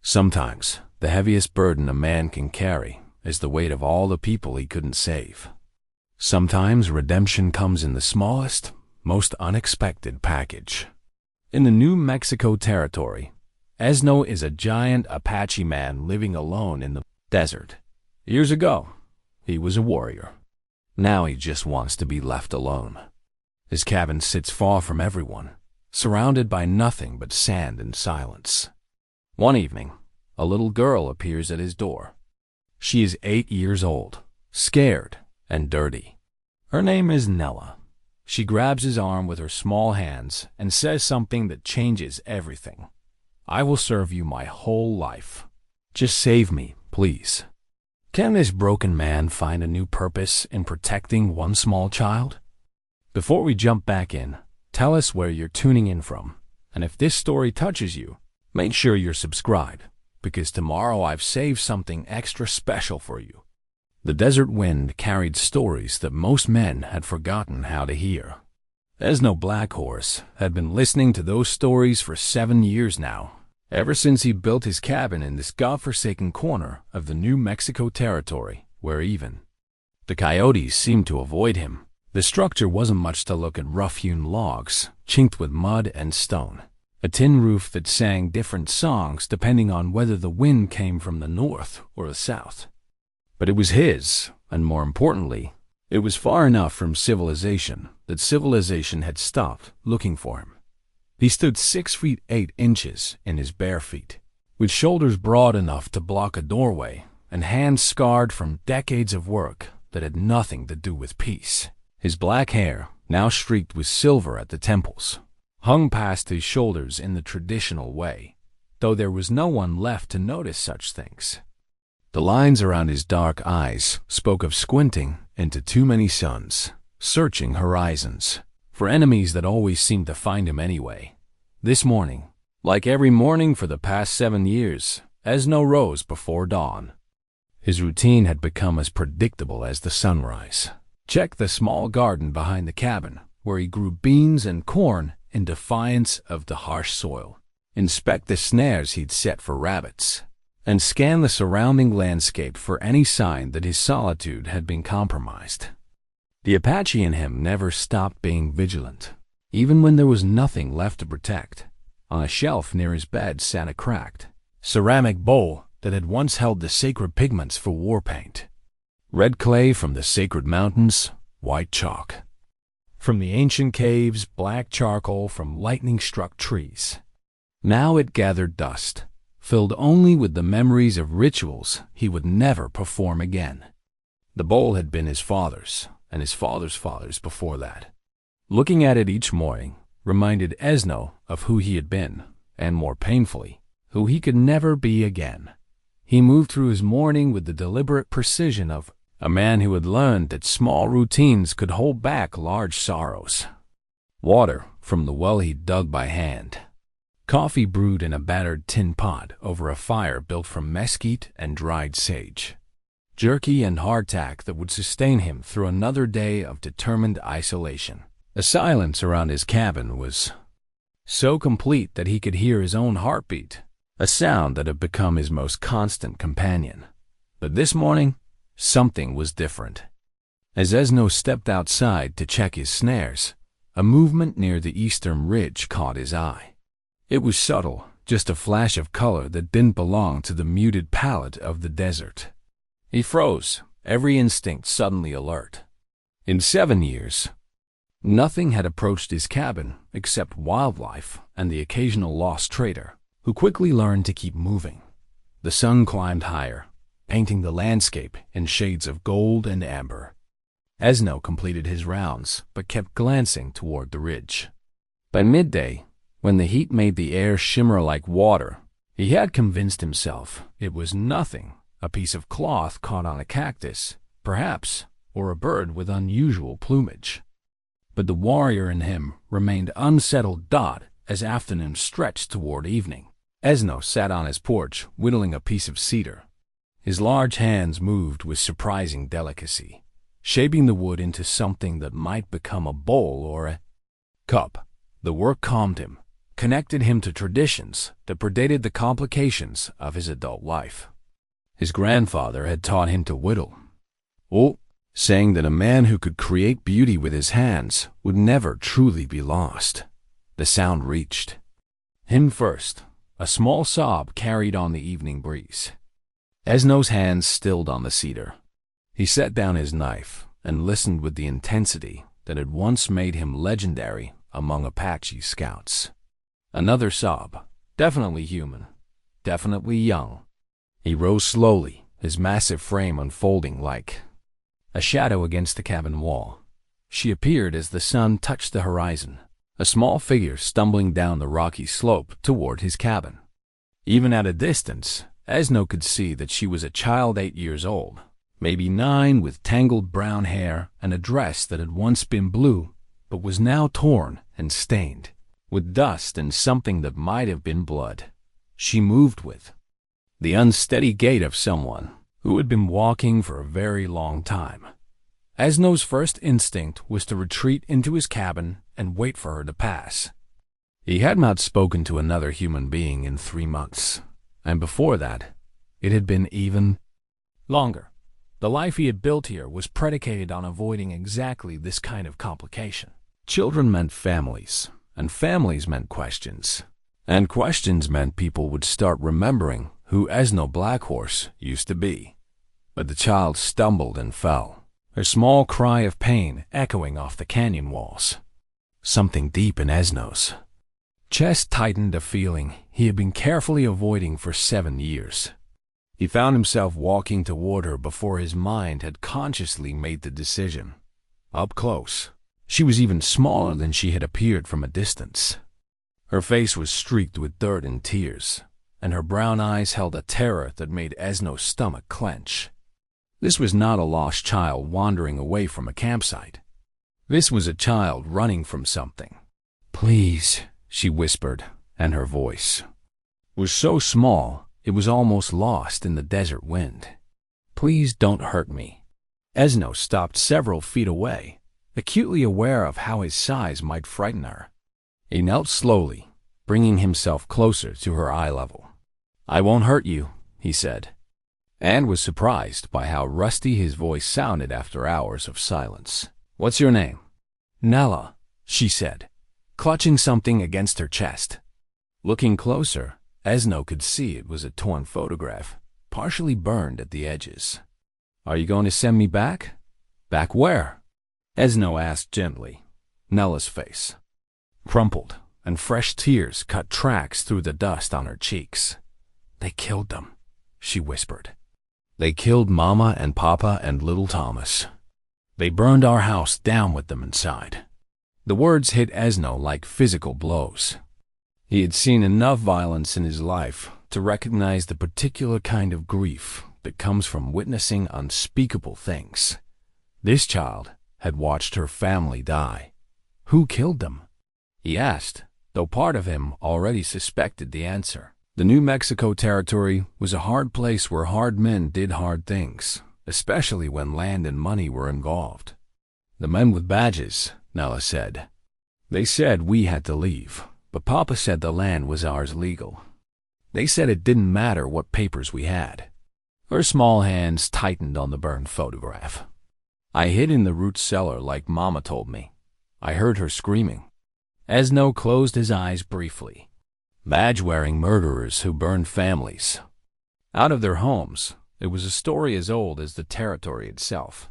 Sometimes, the heaviest burden a man can carry is the weight of all the people he couldn't save. Sometimes redemption comes in the smallest, most unexpected package. In the New Mexico territory, Ezhno is a giant Apache man living alone in the desert. Years ago, he was a warrior. Now he just wants to be left alone. His cabin sits far from everyone, surrounded by nothing but sand and silence. One evening, a little girl appears at his door. She is 8 years old, scared and dirty. Her name is Nella. She grabs his arm with her small hands and says something that changes everything. "I will serve you my whole life. Just save me, please." Can this broken man find a new purpose in protecting one small child? Before we jump back in, tell us where you're tuning in from. And if this story touches you, make sure you're subscribed, because tomorrow I've saved something extra special for you. The desert wind carried stories that most men had forgotten how to hear. Ezhno Blackhorse had been listening to those stories for 7 years now, ever since he built his cabin in this godforsaken corner of the New Mexico territory, where even the coyotes seemed to avoid him. The structure wasn't much to look at: rough-hewn logs, chinked with mud and stone, a tin roof that sang different songs depending on whether the wind came from the north or the south. But it was his, and more importantly, it was far enough from civilization that civilization had stopped looking for him. He stood 6 feet 8 inches in his bare feet, with shoulders broad enough to block a doorway and hands scarred from decades of work that had nothing to do with peace. His black hair, now streaked with silver at the temples, hung past his shoulders in the traditional way, though there was no one left to notice such things. The lines around his dark eyes spoke of squinting into too many suns, searching horizons, for enemies that always seemed to find him anyway. This morning, like every morning for the past 7 years, Ezhno rose before dawn. His routine had become as predictable as the sunrise. Check the small garden behind the cabin, where he grew beans and corn in defiance of the harsh soil. Inspect the snares he'd set for rabbits, and scan the surrounding landscape for any sign that his solitude had been compromised. The Apache in him never stopped being vigilant, even when there was nothing left to protect. On a shelf near his bed sat a cracked ceramic bowl that had once held the sacred pigments for war paint. Red clay from the sacred mountains, white chalk from the ancient caves, black charcoal from lightning-struck trees. Now it gathered dust, filled only with the memories of rituals he would never perform again. The bowl had been his father's, and his father's father's before that. Looking at it each morning reminded Ezhno of who he had been, and more painfully, who he could never be again. He moved through his morning with the deliberate precision of a man who had learned that small routines could hold back large sorrows. Water from the well he'd dug by hand. Coffee brewed in a battered tin pot over a fire built from mesquite and dried sage. Jerky and hardtack that would sustain him through another day of determined isolation. The silence around his cabin was so complete that he could hear his own heartbeat, a sound that had become his most constant companion. But this morning, something was different. As Ezhno stepped outside to check his snares, a movement near the eastern ridge caught his eye. It was subtle, just a flash of color that didn't belong to the muted palette of the desert. He froze, every instinct suddenly alert. In 7 years, nothing had approached his cabin except wildlife and the occasional lost trader, who quickly learned to keep moving. The sun climbed higher, painting the landscape in shades of gold and amber. Ezhno completed his rounds, but kept glancing toward the ridge. By midday, when the heat made the air shimmer like water, he had convinced himself it was nothing, a piece of cloth caught on a cactus, perhaps, or a bird with unusual plumage. But the warrior in him remained unsettled as afternoon stretched toward evening. Ezhno sat on his porch, whittling a piece of cedar. His large hands moved with surprising delicacy, shaping the wood into something that might become a bowl or a cup. The work calmed him, connected him to traditions that predated the complications of his adult life. His grandfather had taught him to whittle, saying that a man who could create beauty with his hands would never truly be lost. The sound reached him first, a small sob carried on the evening breeze. Ezhno's hands stilled on the cedar. He set down his knife and listened with the intensity that had once made him legendary among Apache scouts. Another sob, definitely human, definitely young. He rose slowly, his massive frame unfolding like a shadow against the cabin wall. She appeared as the sun touched the horizon, a small figure stumbling down the rocky slope toward his cabin. Even at a distance, Ezhno could see that she was a child 8 years old, maybe 9, with tangled brown hair and a dress that had once been blue but was now torn and stained with dust and something that might have been blood. She moved with the unsteady gait of someone who had been walking for a very long time. Ezhno's first instinct was to retreat into his cabin and wait for her to pass. He had not spoken to another human being in 3 months, and before that, it had been even longer. The life he had built here was predicated on avoiding exactly this kind of complication. Children meant families, and families meant questions, and questions meant people would start remembering who Ezhno Blackhorse used to be. But the child stumbled and fell, her small cry of pain echoing off the canyon walls. Something deep in Ezhno's chest tightened, a feeling he had been carefully avoiding for 7 years. He found himself walking toward her before his mind had consciously made the decision. Up close, she was even smaller than she had appeared from a distance. Her face was streaked with dirt and tears, and her brown eyes held a terror that made Ezhno's stomach clench. This was not a lost child wandering away from a campsite. This was a child running from something. "Please," she whispered, and her voice was so small it was almost lost in the desert wind. "Please don't hurt me." Ezhno stopped several feet away, acutely aware of how his size might frighten her. He knelt slowly, bringing himself closer to her eye level. "I won't hurt you," he said, and was surprised by how rusty his voice sounded after hours of silence. "What's your name?" "Nella," she said, clutching something against her chest. Looking closer, Ezhno could see it was a torn photograph, partially burned at the edges. "Are you going to send me back?" "Back where?" Ezhno asked gently. Nella's face crumpled, and fresh tears cut tracks through the dust on her cheeks. "They killed them," she whispered. "They killed Mama and Papa and little Thomas. They burned our house down with them inside." The words hit Ezhno like physical blows. He had seen enough violence in his life to recognize the particular kind of grief that comes from witnessing unspeakable things. This child had watched her family die. Who killed them? He asked, though part of him already suspected the answer. The New Mexico territory was a hard place where hard men did hard things, especially when land and money were involved. "The men with badges," Nella said. "They said we had to leave, but Papa said the land was ours legal. They said it didn't matter what papers we had." Her small hands tightened on the burned photograph. "I hid in the root cellar like Mama told me. I heard her screaming." Ezhno closed his eyes briefly. Badge-wearing murderers who burned families out of their homes. It was a story as old as the territory itself.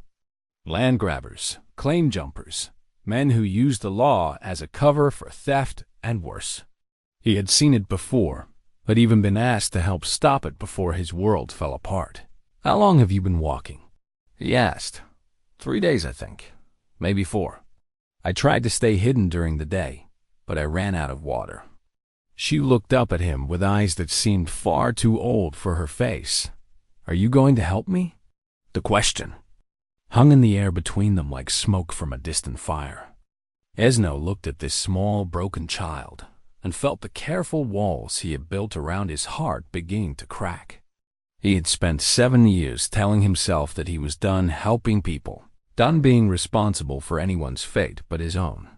Land grabbers, claim jumpers, men who used the law as a cover for theft and worse. He had seen it before, had even been asked to help stop it before his world fell apart. "How long have you been walking?" he asked. 3 days, I think. Maybe 4. I tried to stay hidden during the day, but I ran out of water." She looked up at him with eyes that seemed far too old for her face. "Are you going to help me?" The question hung in the air between them like smoke from a distant fire. Ezhno looked at this small, broken child and felt the careful walls he had built around his heart beginning to crack. He had spent 7 years telling himself that he was done helping people, done being responsible for anyone's fate but his own.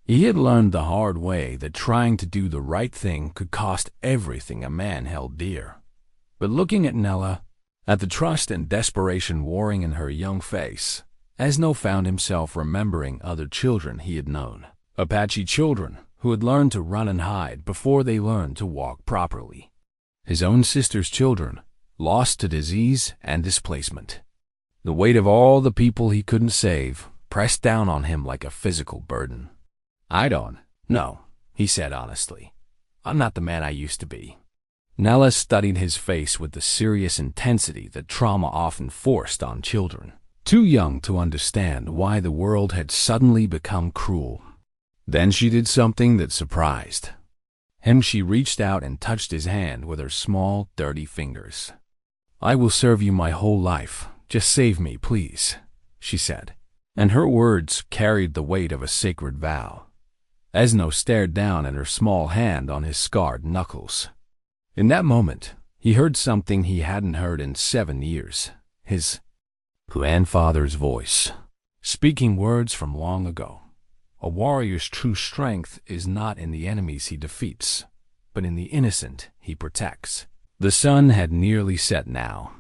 He had learned the hard way that trying to do the right thing could cost everything a man held dear. But looking at Nella, at the trust and desperation warring in her young face, Ezhno found himself remembering other children he had known. Apache children who had learned to run and hide before they learned to walk properly. His own sister's children, lost to disease and displacement. The weight of all the people he couldn't save pressed down on him like a physical burden. "I don't know," he said honestly. "I'm not the man I used to be." Nella studied his face with the serious intensity that trauma often forced on children, too young to understand why the world had suddenly become cruel. Then she did something that surprised him. She reached out and touched his hand with her small, dirty fingers. "I will serve you my whole life. Just save me, please," she said, and her words carried the weight of a sacred vow. Ezhno stared down at her small hand on his scarred knuckles. In that moment, he heard something he hadn't heard in 7 years. His grandfather's voice, speaking words from long ago. A warrior's true strength is not in the enemies he defeats, but in the innocent he protects. The sun had nearly set now,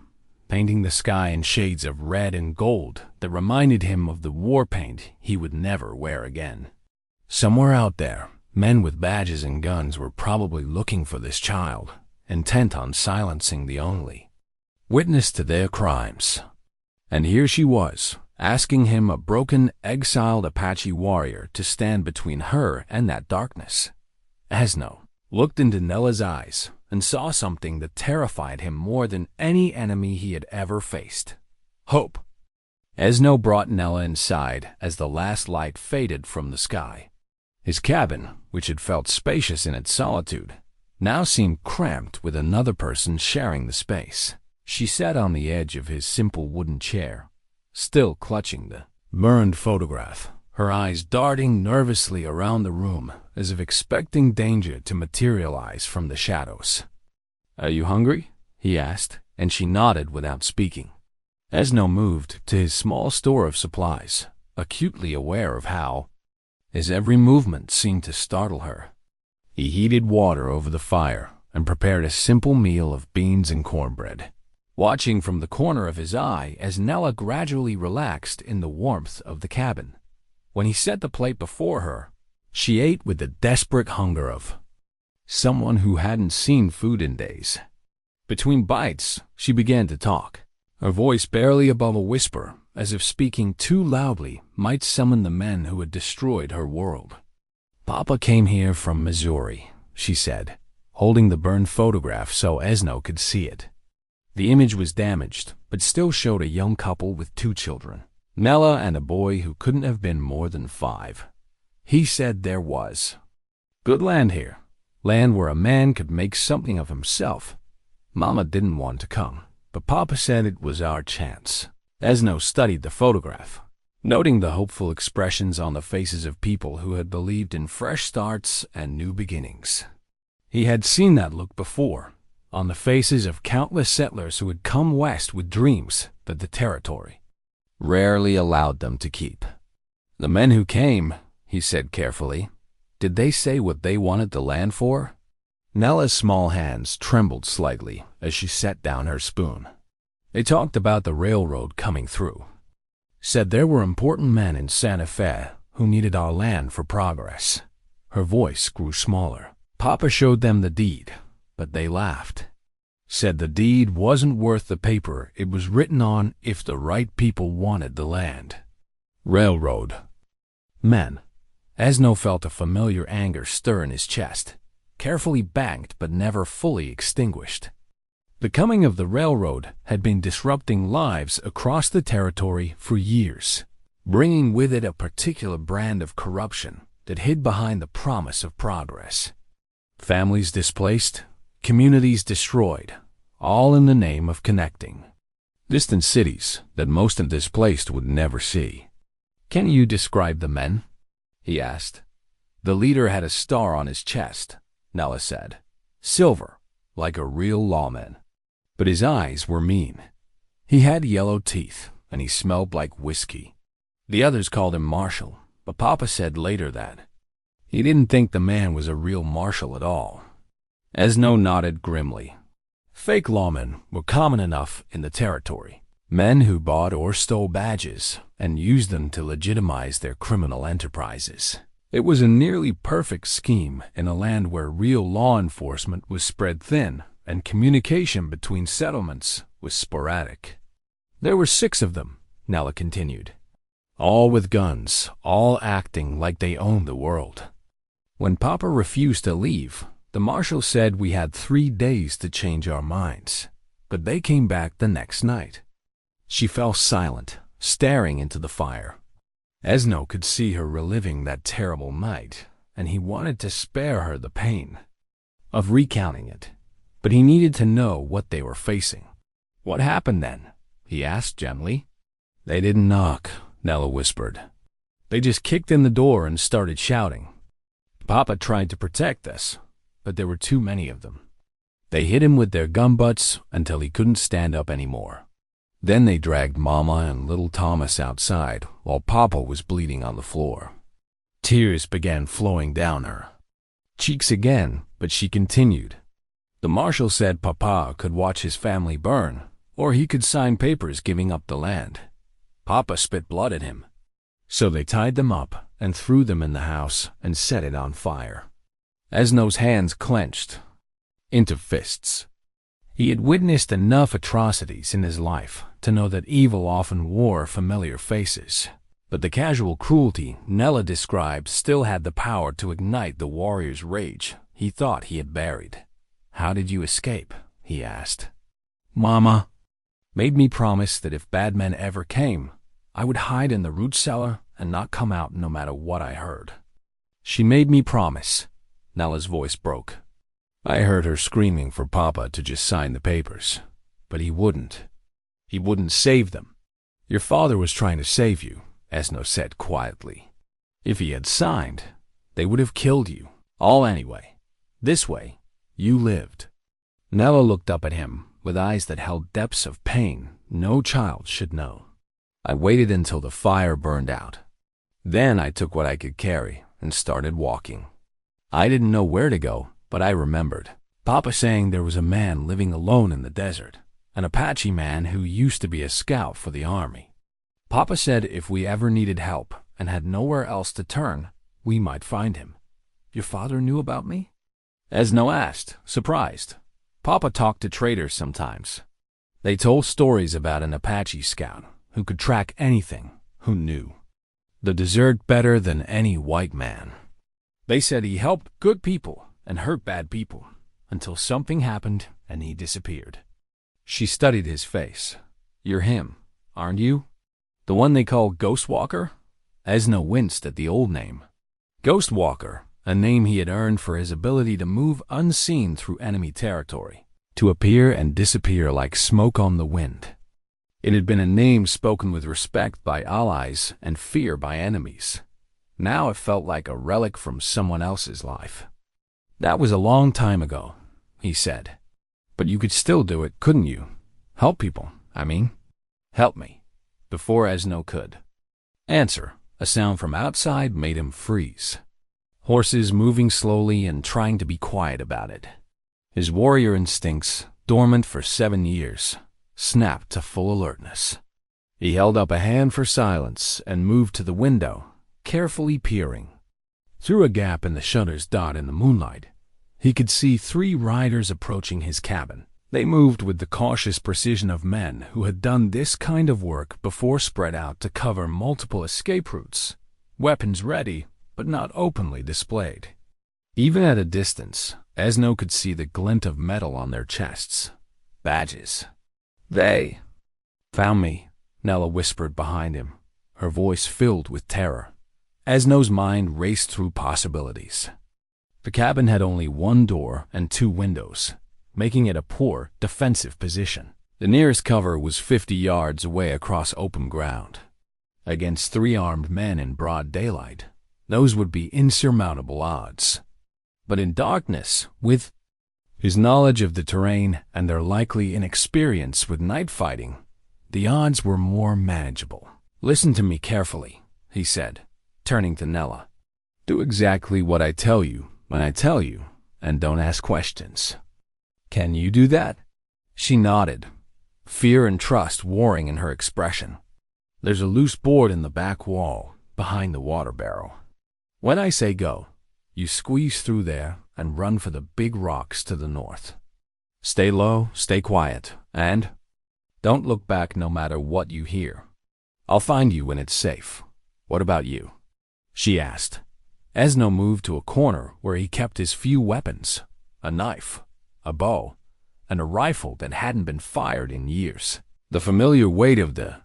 painting the sky in shades of red and gold that reminded him of the war paint he would never wear again. Somewhere out there, men with badges and guns were probably looking for this child, intent on silencing the only witness to their crimes. And here she was, asking him, a broken, exiled Apache warrior, to stand between her and that darkness. Ezhno looked into Nella's eyes and saw something that terrified him more than any enemy he had ever faced. Hope. Ezhno brought Nella inside as the last light faded from the sky. His cabin, which had felt spacious in its solitude, now seemed cramped with another person sharing the space. She sat on the edge of his simple wooden chair, still clutching the burned photograph, her eyes darting nervously around the room as if expecting danger to materialize from the shadows. "Are you hungry?" he asked, and she nodded without speaking. Ezhno moved to his small store of supplies, acutely aware of how his every movement seemed to startle her. He heated water over the fire and prepared a simple meal of beans and cornbread, watching from the corner of his eye as Nella gradually relaxed in the warmth of the cabin. When he set the plate before her, she ate with the desperate hunger of someone who hadn't seen food in days. Between bites, she began to talk, her voice barely above a whisper, as if speaking too loudly might summon the men who had destroyed her world. "Papa came here from Missouri," she said, holding the burned photograph so Ezhno could see it. The image was damaged, but still showed a young couple with 2 children, Nella and a boy who couldn't have been more than 5. He said there was good land here, land where a man could make something of himself. Mama didn't want to come, but Papa said it was our chance. Ezhno studied the photograph, noting the hopeful expressions on the faces of people who had believed in fresh starts and new beginnings. He had seen that look before, on the faces of countless settlers who had come west with dreams that the territory rarely allowed them to keep. "The men who came," he said carefully, "did they say what they wanted the land for?" Nella's small hands trembled slightly as she set down her spoon. "They talked about the railroad coming through. Said there were important men in Santa Fe who needed our land for progress." Her voice grew smaller. "Papa showed them the deed, but they laughed. Said the deed wasn't worth the paper it was written on if the right people wanted the land." Railroad. Men. Ezhno felt a familiar anger stir in his chest, carefully banked but never fully extinguished. The coming of the railroad had been disrupting lives across the territory for years, bringing with it a particular brand of corruption that hid behind the promise of progress. Families displaced, communities destroyed, all in the name of connecting. Distant cities that most of the displaced would never see. "Can you describe the men?" he asked. "The leader had a star on his chest," Nella said. "Silver, like a real lawman. But his eyes were mean. He had yellow teeth, and he smelled like whiskey. The others called him Marshall, but Papa said later that He didn't think the man was a real marshal at all. Ezhno nodded grimly. Fake lawmen were common enough in the territory. Men who bought or stole badges and used them to legitimize their criminal enterprises. It was a nearly perfect scheme in a land where real law enforcement was spread thin and communication between settlements was sporadic. There were 6 of them, Nella continued. All with guns, all acting like they owned the world. When Papa refused to leave, the marshal said we had 3 days to change our minds, but they came back the next night. She fell silent, staring into the fire. Ezhno could see her reliving that terrible night, and he wanted to spare her the pain of recounting it, but he needed to know what they were facing. What happened then? He asked gently. They didn't knock, Nella whispered. They just kicked in the door and started shouting. Papa tried to protect us, but there were too many of them. They hit him with their gun butts until he couldn't stand up anymore. Then they dragged Mama and little Thomas outside while Papa was bleeding on the floor. Tears began flowing down her cheeks again, but she continued. The marshal said Papa could watch his family burn, or he could sign papers giving up the land. Papa spit blood at him. So they tied them up and threw them in the house and set it on fire. Ezhno's hands clenched into fists. He had witnessed enough atrocities in his life to know that evil often wore familiar faces. But the casual cruelty Nella described still had the power to ignite the warrior's rage he thought he had buried. How did you escape? He asked. Mama made me promise that if bad men ever came, I would hide in the root cellar and not come out no matter what I heard. She made me promise. Nella's voice broke. I heard her screaming for Papa to just sign the papers, but he wouldn't. He wouldn't save them. Your father was trying to save you, Ezhno said quietly. If he had signed, they would have killed you, all anyway. This way, you lived. Nella looked up at him with eyes that held depths of pain no child should know. I waited until the fire burned out. Then I took what I could carry and started walking. I didn't know where to go, but I remembered Papa saying there was a man living alone in the desert, an Apache man who used to be a scout for the army. Papa said if we ever needed help and had nowhere else to turn, we might find him. Your father knew about me? Ezhno asked, surprised. Papa talked to traders sometimes. They told stories about an Apache scout who could track anything, who knew the desert better than any white man. They said he helped good people and hurt bad people until something happened and he disappeared. She studied his face. You're him, aren't you? The one they call Ghostwalker? Ezhno winced at the old name. Ghostwalker, a name he had earned for his ability to move unseen through enemy territory, to appear and disappear like smoke on the wind. It had been a name spoken with respect by allies and fear by enemies. Now it felt like a relic from someone else's life. That was a long time ago, he said. But you could still do it, couldn't you? Help people, I mean. Help me. Before Ezhno could answer, a sound from outside made him freeze. Horses moving slowly and trying to be quiet about it. His warrior instincts, dormant for 7 years, snapped to full alertness. He held up a hand for silence and moved to the window, carefully peering. Through a gap in the shutter's dot in the moonlight, he could see 3 riders approaching his cabin. They moved with the cautious precision of men who had done this kind of work before, spread out to cover multiple escape routes, weapons ready but not openly displayed. Even at a distance, Ezhno could see the glint of metal on their chests. Badges. They found me, Nella whispered behind him, her voice filled with terror. Ezhno's mind raced through possibilities. The cabin had only 1 door and 2 windows, making it a poor defensive position. The nearest cover was 50 yards away across open ground. Against 3 armed men in broad daylight, those would be insurmountable odds. But in darkness, with his knowledge of the terrain and their likely inexperience with night fighting, the odds were more manageable. Listen to me carefully, he said, turning to Nella. Do exactly what I tell you when I tell you, and don't ask questions. Can you do that? She nodded, fear and trust warring in her expression. There's a loose board in the back wall, behind the water barrel. When I say go, you squeeze through there and run for the big rocks to the north. Stay low, stay quiet, and don't look back no matter what you hear. I'll find you when it's safe. What about you? She asked. Ezhno moved to a corner where he kept his few weapons, a knife, a bow, and a rifle that hadn't been fired in years. The familiar weight of the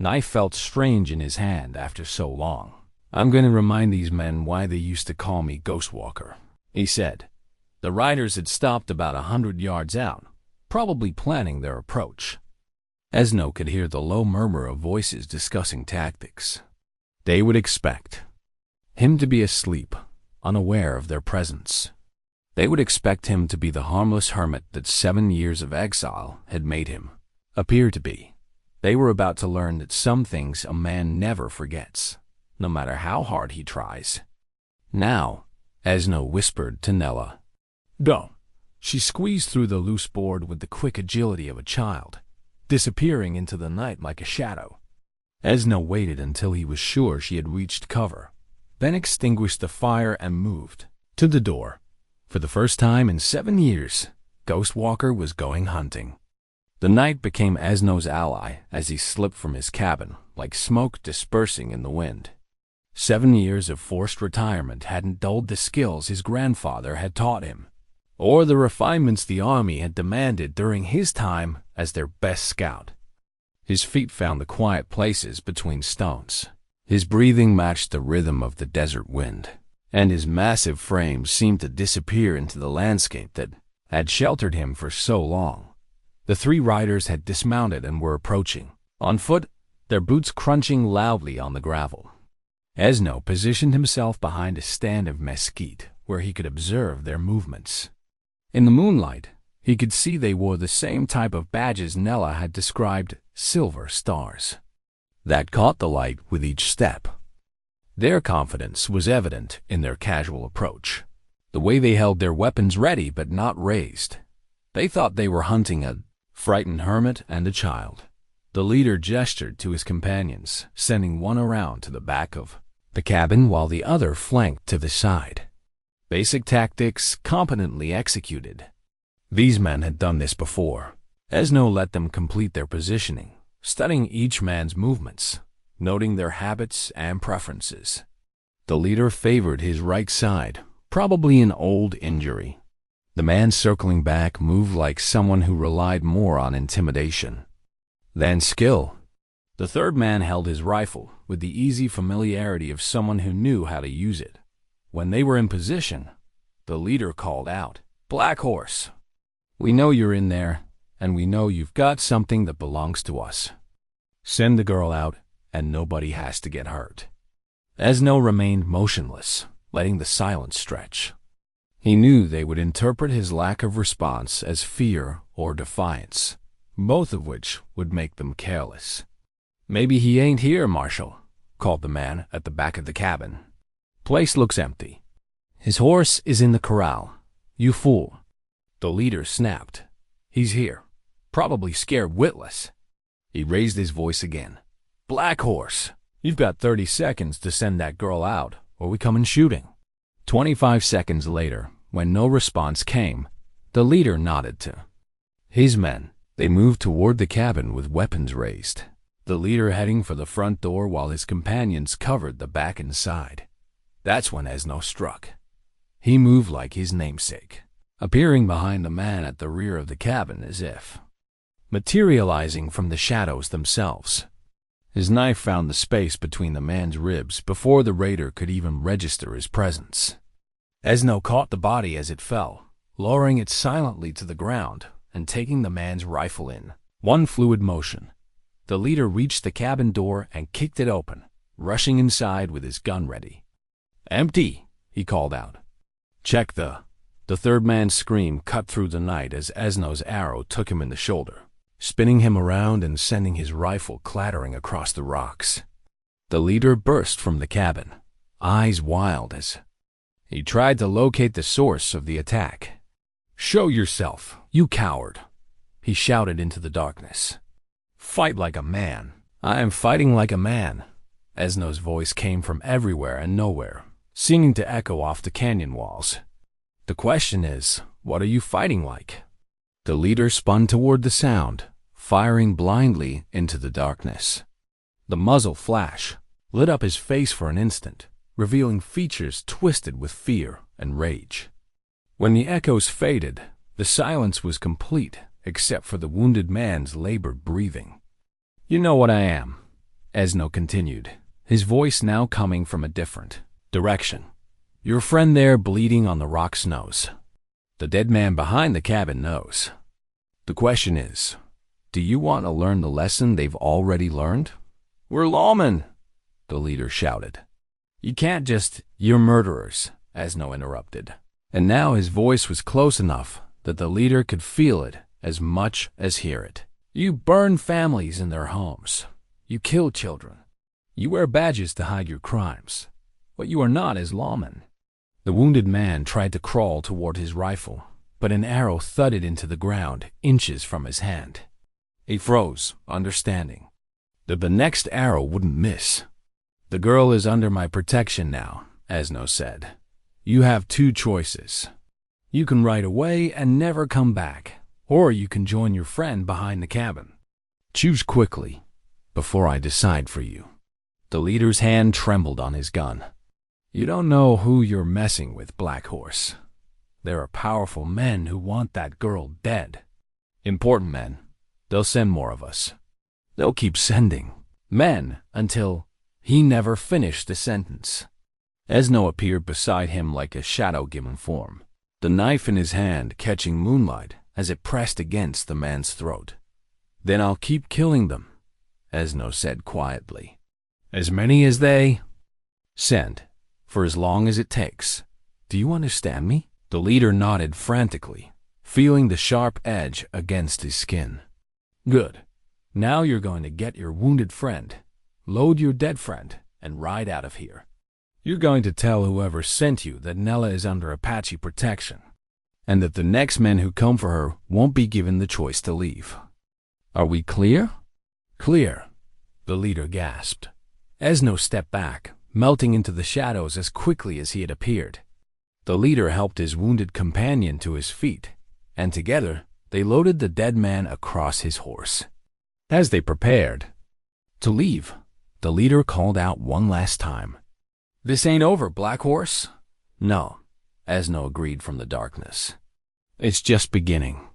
knife felt strange in his hand after so long. I'm going to remind these men why they used to call me Ghostwalker, he said. The riders had stopped about 100 yards out, probably planning their approach. Ezhno could hear the low murmur of voices discussing tactics. They would expect him to be asleep, unaware of their presence. They would expect him to be the harmless hermit that 7 years of exile had made him appear to be. They were about to learn that some things a man never forgets, no matter how hard he tries. Now, Ezhno whispered to Nella. Go. She squeezed through the loose board with the quick agility of a child, disappearing into the night like a shadow. Ezhno waited until he was sure she had reached cover, then extinguished the fire and moved to the door. For the first time in 7 years, Ghostwalker was going hunting. The night became Ezhno's ally as he slipped from his cabin, like smoke dispersing in the wind. 7 years of forced retirement hadn't dulled the skills his grandfather had taught him, or the refinements the army had demanded during his time as their best scout. His feet found the quiet places between stones. His breathing matched the rhythm of the desert wind, and his massive frame seemed to disappear into the landscape that had sheltered him for so long. The 3 riders had dismounted and were approaching, on foot, their boots crunching loudly on the gravel. Ezhno positioned himself behind a stand of mesquite where he could observe their movements. In the moonlight, he could see they wore the same type of badges Nella had described, silver stars, that caught the light with each step. Their confidence was evident in their casual approach, the way they held their weapons ready but not raised. They thought they were hunting a frightened hermit and a child. The leader gestured to his companions, sending one around to the back of the cabin while the other flanked to the side. Basic tactics competently executed. These men had done this before. Ezhno let them complete their positioning, studying each man's movements, noting their habits and preferences. The leader favored his right side, probably an old injury. The man circling back moved like someone who relied more on intimidation than skill. The third man held his rifle with the easy familiarity of someone who knew how to use it. When they were in position, the leader called out, "Black Horse, we know you're in there, and we know you've got something that belongs to us. Send the girl out, and nobody has to get hurt." Ezhno remained motionless, letting the silence stretch. He knew they would interpret his lack of response as fear or defiance, both of which would make them careless. "Maybe he ain't here, Marshal," called the man at the back of the cabin. "Place looks empty. His horse is in the corral. You fool." The leader snapped. "He's here. Probably scared witless." He raised his voice again. "Black Horse, you've got 30 seconds to send that girl out, or we come in shooting." 25 seconds later, when no response came, the leader nodded to his men. They moved toward the cabin with weapons raised, the leader heading for the front door while his companions covered the back and side. That's when Ezhno struck. He moved like his namesake, appearing behind the man at the rear of the cabin as if materializing from the shadows themselves. His knife found the space between the man's ribs before the raider could even register his presence. Ezhno caught the body as it fell, lowering it silently to the ground and taking the man's rifle in one fluid motion. The leader reached the cabin door and kicked it open, rushing inside with his gun ready. "Empty," he called out. "Check the third man's scream cut through the night as Ezhno's arrow took him in the shoulder, spinning him around and sending his rifle clattering across the rocks. The leader burst from the cabin, eyes wild as he tried to locate the source of the attack. "Show yourself, you coward," he shouted into the darkness. "Fight like a man." "I am fighting like a man." Ezhno's voice came from everywhere and nowhere, seeming to echo off the canyon walls. "The question is, what are you fighting like?" The leader spun toward the sound, firing blindly into the darkness. The muzzle flash lit up his face for an instant, revealing features twisted with fear and rage. When the echoes faded, the silence was complete except for the wounded man's labored breathing. "You know what I am," Ezhno continued, his voice now coming from a different direction. "Your friend there bleeding on the rocks knows. The dead man behind the cabin knows. The question is, do you want to learn the lesson they've already learned?" "We're lawmen," the leader shouted. "You can't just—" "You're murderers," Ezhno interrupted. And now his voice was close enough that the leader could feel it as much as hear it. "You burn families in their homes. You kill children. You wear badges to hide your crimes. What you are not is lawmen." The wounded man tried to crawl toward his rifle, but an arrow thudded into the ground inches from his hand. He froze, understanding that the next arrow wouldn't miss. "The girl is under my protection now," Ezhno said. "You have two choices. You can ride away and never come back, or you can join your friend behind the cabin. Choose quickly, before I decide for you." The leader's hand trembled on his gun. "You don't know who you're messing with, Black Horse. There are powerful men who want that girl dead. Important men. They'll send more of us. They'll keep sending men until—" He never finished the sentence. Ezhno appeared beside him like a shadow given form, the knife in his hand catching moonlight as it pressed against the man's throat. "Then I'll keep killing them," Ezhno said quietly. "As many as they send, for as long as it takes. Do you understand me?" The leader nodded frantically, feeling the sharp edge against his skin. "Good. Now you're going to get your wounded friend, load your dead friend, and ride out of here. You're going to tell whoever sent you that Nella is under Apache protection, and that the next men who come for her won't be given the choice to leave. Are we clear?" "Clear," the leader gasped. Ezhno stepped back, melting into the shadows as quickly as he had appeared. The leader helped his wounded companion to his feet, and together they loaded the dead man across his horse. As they prepared to leave, the leader called out one last time. "This ain't over, Black Horse." "No," Ezhno agreed from the darkness. "It's just beginning."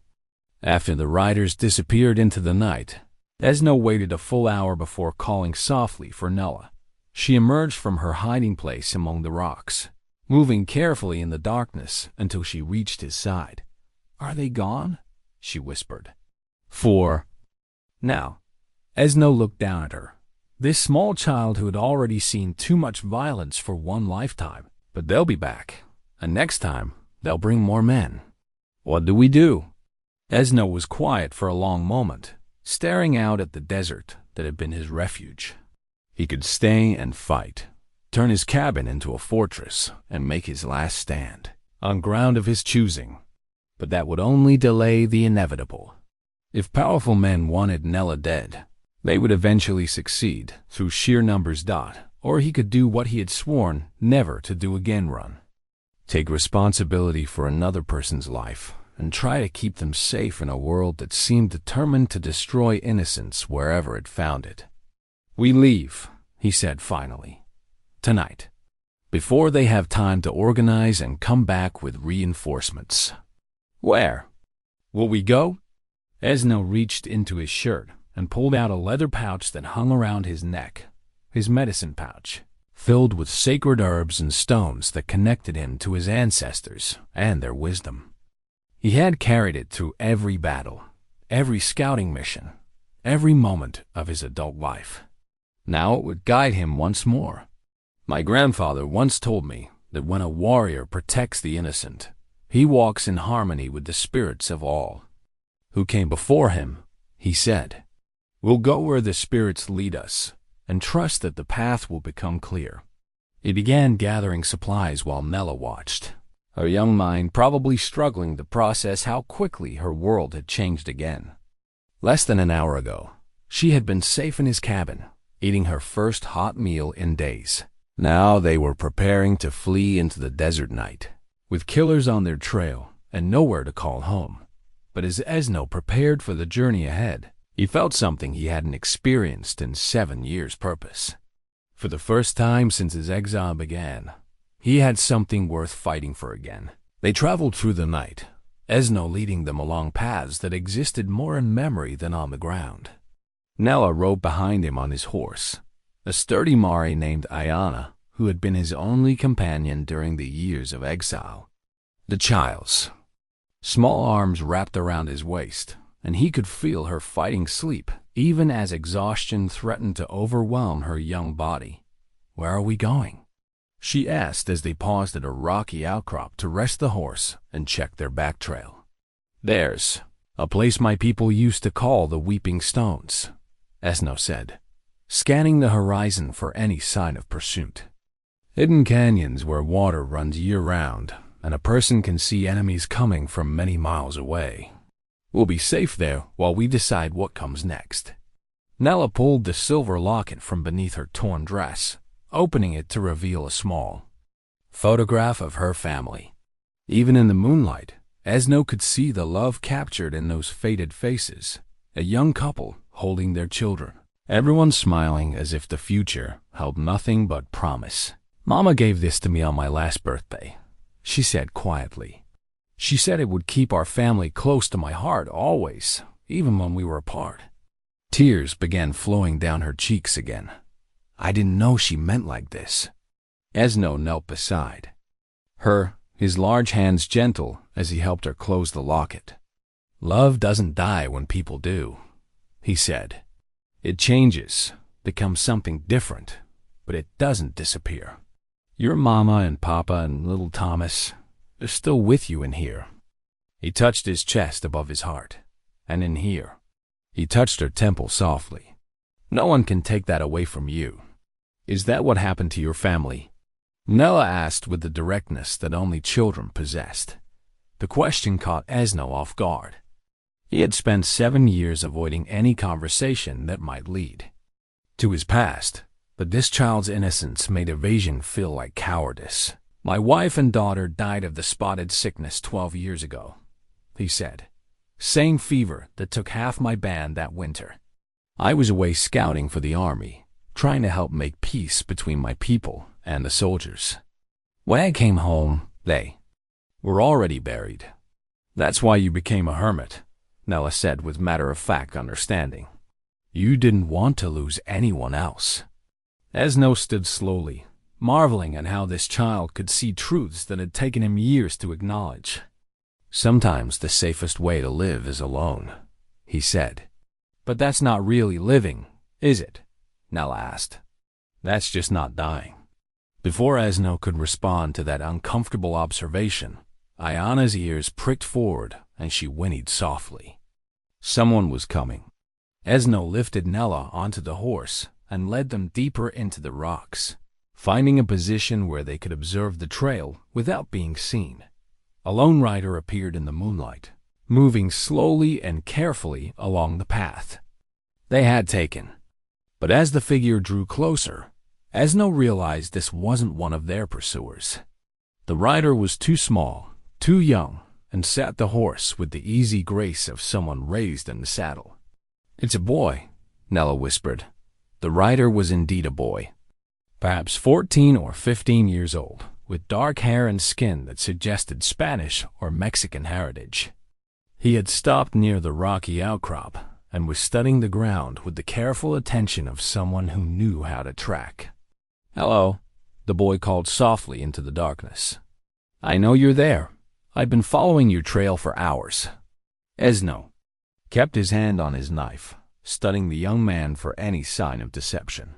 After the riders disappeared into the night, Ezhno waited a full hour before calling softly for Nella. She emerged from her hiding place among the rocks, moving carefully in the darkness until she reached his side. "Are they gone?" she whispered. "For now." Ezhno looked down at her. This small child who had already seen too much violence for one lifetime. "But they'll be back, and next time they'll bring more men. What do we do?" Ezhno was quiet for a long moment, staring out at the desert that had been his refuge. He could stay and fight, turn his cabin into a fortress, and make his last stand on ground of his choosing. But that would only delay the inevitable. If powerful men wanted Nella dead, they would eventually succeed through sheer numbers. Or he could do what he had sworn never to do again: run. Take responsibility for another person's life and try to keep them safe in a world that seemed determined to destroy innocence wherever it found it. "We leave," he said finally. "Tonight, before they have time to organize and come back with reinforcements." "Where will we go?" Ezhno reached into his shirt and pulled out a leather pouch that hung around his neck, his medicine pouch, filled with sacred herbs and stones that connected him to his ancestors and their wisdom. He had carried it through every battle, every scouting mission, every moment of his adult life. Now it would guide him once more. "My grandfather once told me that when a warrior protects the innocent, he walks in harmony with the spirits of all who came before him," he said. "We'll go where the spirits lead us and trust that the path will become clear. He began gathering supplies while Nella watched, her young mind probably struggling to process how quickly her world had changed again. Less than an hour ago, she had been safe in his cabin, eating her first hot meal in days. Now they were preparing to flee into the desert night, with killers on their trail and nowhere to call home. But as Ezhno prepared for the journey ahead, he felt something he hadn't experienced in 7 years' purpose. For the first time since his exile began, he had something worth fighting for again. They traveled through the night, Ezhno leading them along paths that existed more in memory than on the ground. Nella rode behind him on his horse, a sturdy Mari named Ayana, who had been his only companion during the years of exile. The child's small arms wrapped around his waist, and he could feel her fighting sleep, even as exhaustion threatened to overwhelm her young body. "Where are we going?" she asked as they paused at a rocky outcrop to rest the horse and check their back trail. "There's a place my people used to call the Weeping Stones," Ezhno said, scanning the horizon for any sign of pursuit. "Hidden canyons where water runs year-round, and a person can see enemies coming from many miles away. We'll be safe there while we decide what comes next." Nella pulled the silver locket from beneath her torn dress, opening it to reveal a small photograph of her family. Even in the moonlight, Ezhno could see the love captured in those faded faces, a young couple holding their children, everyone smiling as if the future held nothing but promise. "Mama gave this to me on my last birthday," she said quietly. "She said it would keep our family close to my heart always, even when we were apart." Tears began flowing down her cheeks again. "I didn't know she meant like this." Ezhno knelt beside her, his large hands gentle as he helped her close the locket. "Love doesn't die when people do," he said. "It changes, becomes something different, but it doesn't disappear. Your mama and papa and little Thomas, they're still with you in here." He touched his chest above his heart, and in here. He touched her temple softly. "No one can take that away from you. Is that what happened to your family?" Nella asked with the directness that only children possessed. The question caught Ezhno off guard. He had spent 7 years avoiding any conversation that might lead to his past, but this child's innocence made evasion feel like cowardice. "My wife and daughter died of the spotted sickness 12 years ago," he said. "Same fever that took half my band that winter. I was away scouting for the army, trying to help make peace between my people and the soldiers. When I came home, they were already buried. That's why you became a hermit," Nella said with matter-of-fact understanding. "You didn't want to lose anyone else." Ezhno stood slowly, marveling at how this child could see truths that had taken him years to acknowledge. "Sometimes the safest way to live is alone," he said. "But that's not really living, is it?" Nella asked. "That's just not dying." Before Ezhno could respond to that uncomfortable observation, Ayana's ears pricked forward and she whinnied softly. Someone was coming. Ezhno lifted Nella onto the horse and led them deeper into the rocks, finding a position where they could observe the trail without being seen. A lone rider appeared in the moonlight, moving slowly and carefully along the path they had taken. But as the figure drew closer, Ezhno realized this wasn't one of their pursuers. The rider was too small, too young, and sat the horse with the easy grace of someone raised in the saddle. "It's a boy," Nella whispered. The rider was indeed a boy, perhaps 14 or 15 years old, with dark hair and skin that suggested Spanish or Mexican heritage. He had stopped near the rocky outcrop and was studying the ground with the careful attention of someone who knew how to track. "Hello," the boy called softly into the darkness. "I know you're there. I've been following your trail for hours." Ezhno kept his hand on his knife, studying the young man for any sign of deception.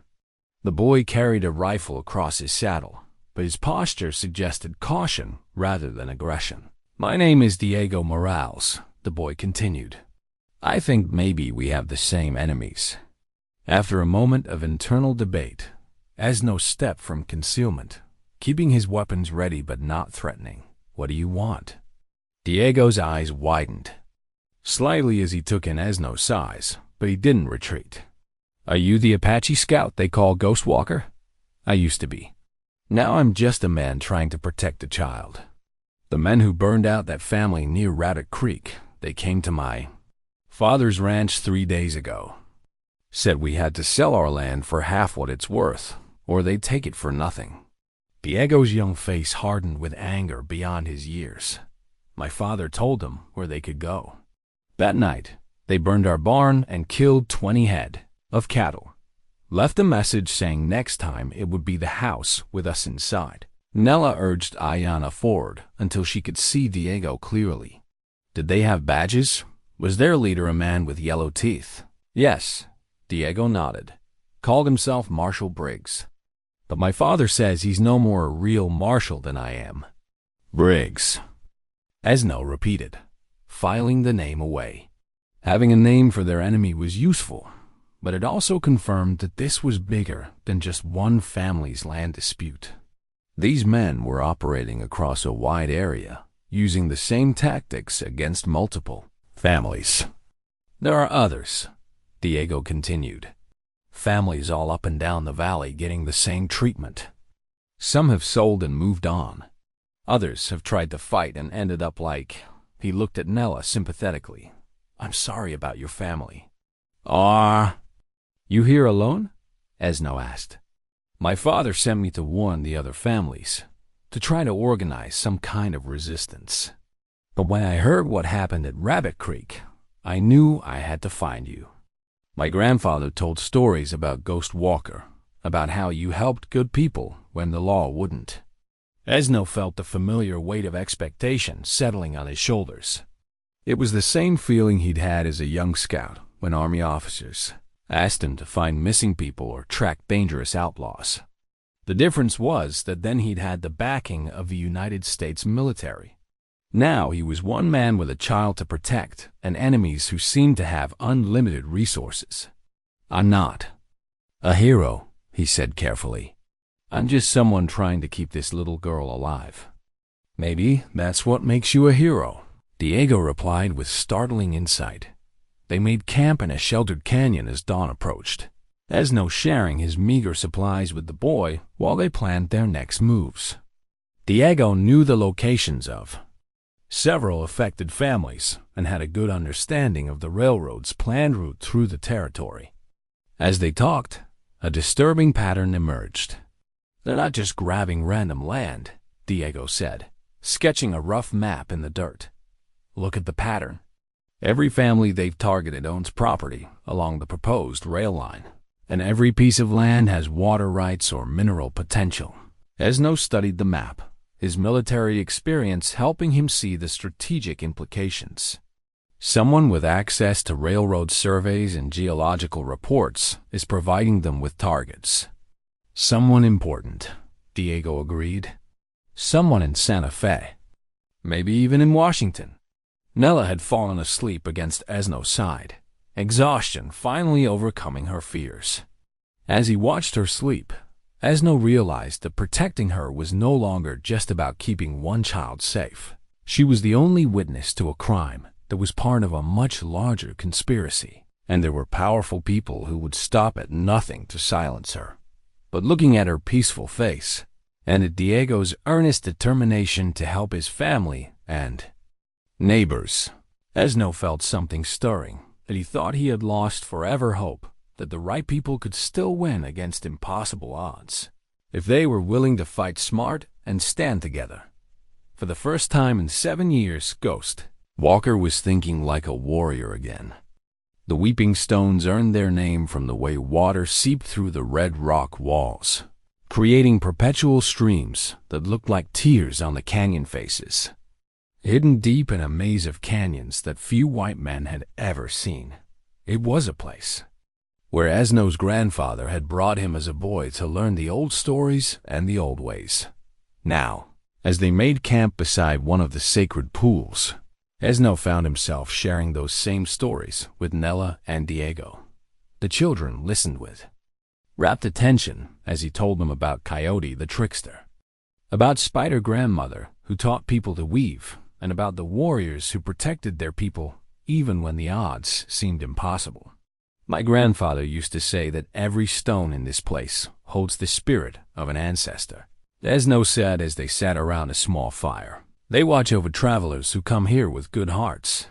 The boy carried a rifle across his saddle, but his posture suggested caution rather than aggression. "My name is Diego Morales," the boy continued. "I think maybe we have the same enemies." After a moment of internal debate, Ezhno stepped from concealment, keeping his weapons ready but not threatening. "What do you want?" Diego's eyes widened slightly as he took in Ezhno's size, but he didn't retreat. "Are you the Apache scout they call Ghost Walker?" "I used to be. Now I'm just a man trying to protect a child. The men who burned out that family near Rabbit Creek, they came to my father's ranch 3 days ago. Said we had to sell our land for half what it's worth, or they'd take it for nothing." Diego's young face hardened with anger beyond his years. "My father told them where they could go. That night, they burned our barn and killed 20 head of cattle. Left a message saying next time it would be the house with us inside." Nella urged Ayanna forward until she could see Diego clearly. "Did they have badges? Was their leader a man with yellow teeth?" "Yes," Diego nodded. "Called himself Marshal Briggs. But my father says he's no more a real marshal than I am." "Briggs," Ezhno repeated, filing the name away. Having a name for their enemy was useful, but it also confirmed that this was bigger than just one family's land dispute. These men were operating across a wide area, using the same tactics against multiple families. "There are others," Diego continued. "Families all up and down the valley getting the same treatment. Some have sold and moved on. Others have tried to fight and ended up like—" He looked at Nella sympathetically. "I'm sorry about your family." "Ah, you here alone?" Ezhno asked. "My father sent me to warn the other families, to try to organize some kind of resistance. But when I heard what happened at Rabbit Creek, I knew I had to find you. My grandfather told stories about Ghost Walker, about how you helped good people when the law wouldn't." Ezhno felt the familiar weight of expectation settling on his shoulders. It was the same feeling he'd had as a young scout when Army officers asked him to find missing people or track dangerous outlaws. The difference was that then he'd had the backing of the United States military. Now he was one man with a child to protect and enemies who seemed to have unlimited resources. "I'm not a hero," he said carefully. "I'm just someone trying to keep this little girl alive." "Maybe that's what makes you a hero," Diego replied with startling insight. They made camp in a sheltered canyon as dawn approached, Ezhno sharing his meager supplies with the boy while they planned their next moves. Diego knew the locations of several affected families and had a good understanding of the railroad's planned route through the territory. As they talked, a disturbing pattern emerged. "They're not just grabbing random land," Diego said, sketching a rough map in the dirt. "Look at the pattern. Every family they've targeted owns property along the proposed rail line, and every piece of land has water rights or mineral potential." Ezhno studied the map, his military experience helping him see the strategic implications. Someone with access to railroad surveys and geological reports is providing them with targets. "Someone important," Diego agreed. "Someone in Santa Fe. Maybe even in Washington." Nella had fallen asleep against Ezhno's side, exhaustion finally overcoming her fears. As he watched her sleep, Ezhno realized that protecting her was no longer just about keeping one child safe. She was the only witness to a crime that was part of a much larger conspiracy, and there were powerful people who would stop at nothing to silence her. But looking at her peaceful face, and at Diego's earnest determination to help his family and neighbors, Ezhno felt something stirring, that he thought he had lost forever hope that the right people could still win against impossible odds, if they were willing to fight smart and stand together. For the first time in 7 years, Ghost Walker was thinking like a warrior again. The weeping stones earned their name from the way water seeped through the red rock walls, creating perpetual streams that looked like tears on the canyon faces. Hidden deep in a maze of canyons that few white men had ever seen, it was a place where Ezhno's grandfather had brought him as a boy to learn the old stories and the old ways. Now, as they made camp beside one of the sacred pools, Ezhno found himself sharing those same stories with Nella and Diego. The children listened with rapt attention as he told them about Coyote the trickster, about Spider Grandmother who taught people to weave, and about the warriors who protected their people even when the odds seemed impossible. My grandfather used to say that every stone in this place holds the spirit of an ancestor. Ezhno said as they sat around a small fire. They watch over travelers who come here with good hearts.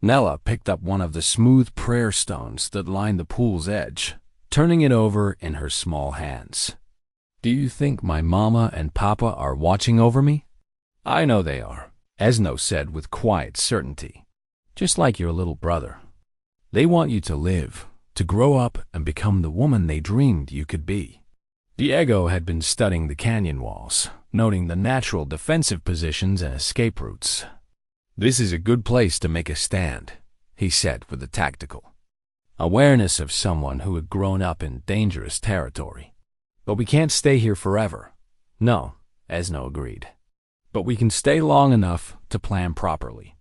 Nella picked up one of the smooth prayer stones that lined the pool's edge, turning it over in her small hands. Do you think my mama and papa are watching over me? I know they are, Ezhno said with quiet certainty. Just like your little brother. They want you to live, to grow up and become the woman they dreamed you could be. Diego had been studying the canyon walls, noting the natural defensive positions and escape routes. This is a good place to make a stand, he said with a tactical awareness of someone who had grown up in dangerous territory. But we can't stay here forever. No, Ezhno agreed. But we can stay long enough to plan properly.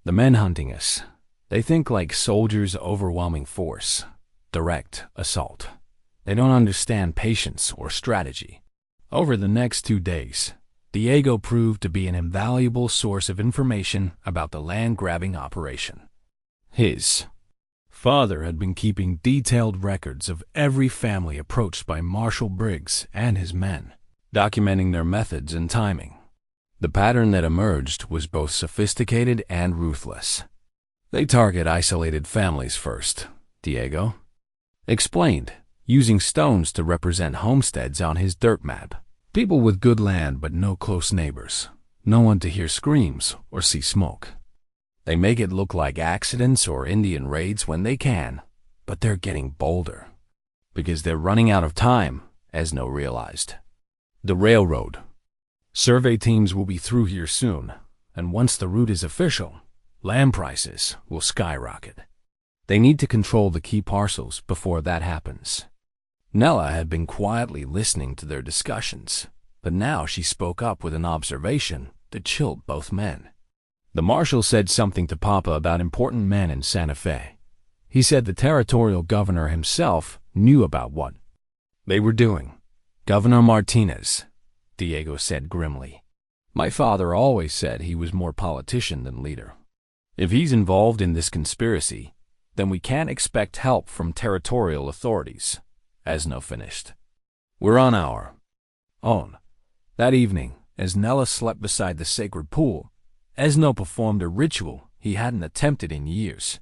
The men hunting us, they think like soldiers' overwhelming force, direct assault. They don't understand patience or strategy. Over the next 2 days, Diego proved to be an invaluable source of information about the land-grabbing operation. His father had been keeping detailed records of every family approached by Marshal Briggs and his men, documenting their methods and timing. The pattern that emerged was both sophisticated and ruthless. They target isolated families first, Diego explained, using stones to represent homesteads on his dirt map. People with good land but no close neighbors, no one to hear screams or see smoke. They make it look like accidents or Indian raids when they can, but they're getting bolder. Because they're running out of time, Ezhno realized. The railroad. Survey teams will be through here soon, and once the route is official, land prices will skyrocket. They need to control the key parcels before that happens. Nella had been quietly listening to their discussions, but now she spoke up with an observation that chilled both men. The marshal said something to Papa about important men in Santa Fe. He said the territorial governor himself knew about what they were doing. Governor Martinez, Diego said grimly. My father always said he was more politician than leader. If he's involved in this conspiracy, then we can't expect help from territorial authorities, Ezhno finished. We're on our own. That evening, as Nella slept beside the sacred pool, Ezhno performed a ritual he hadn't attempted in years.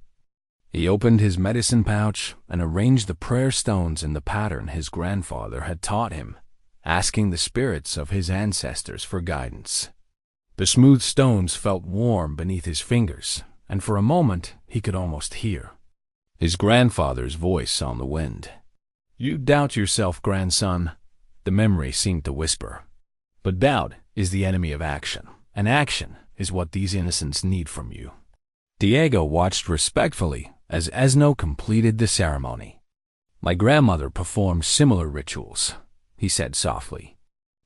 He opened his medicine pouch and arranged the prayer stones in the pattern his grandfather had taught him, asking the spirits of his ancestors for guidance. The smooth stones felt warm beneath his fingers, and for a moment he could almost hear his grandfather's voice on the wind. You doubt yourself, grandson, the memory seemed to whisper. But doubt is the enemy of action, and action is what these innocents need from you. Diego watched respectfully as Ezhno completed the ceremony. My grandmother performed similar rituals, he said softly.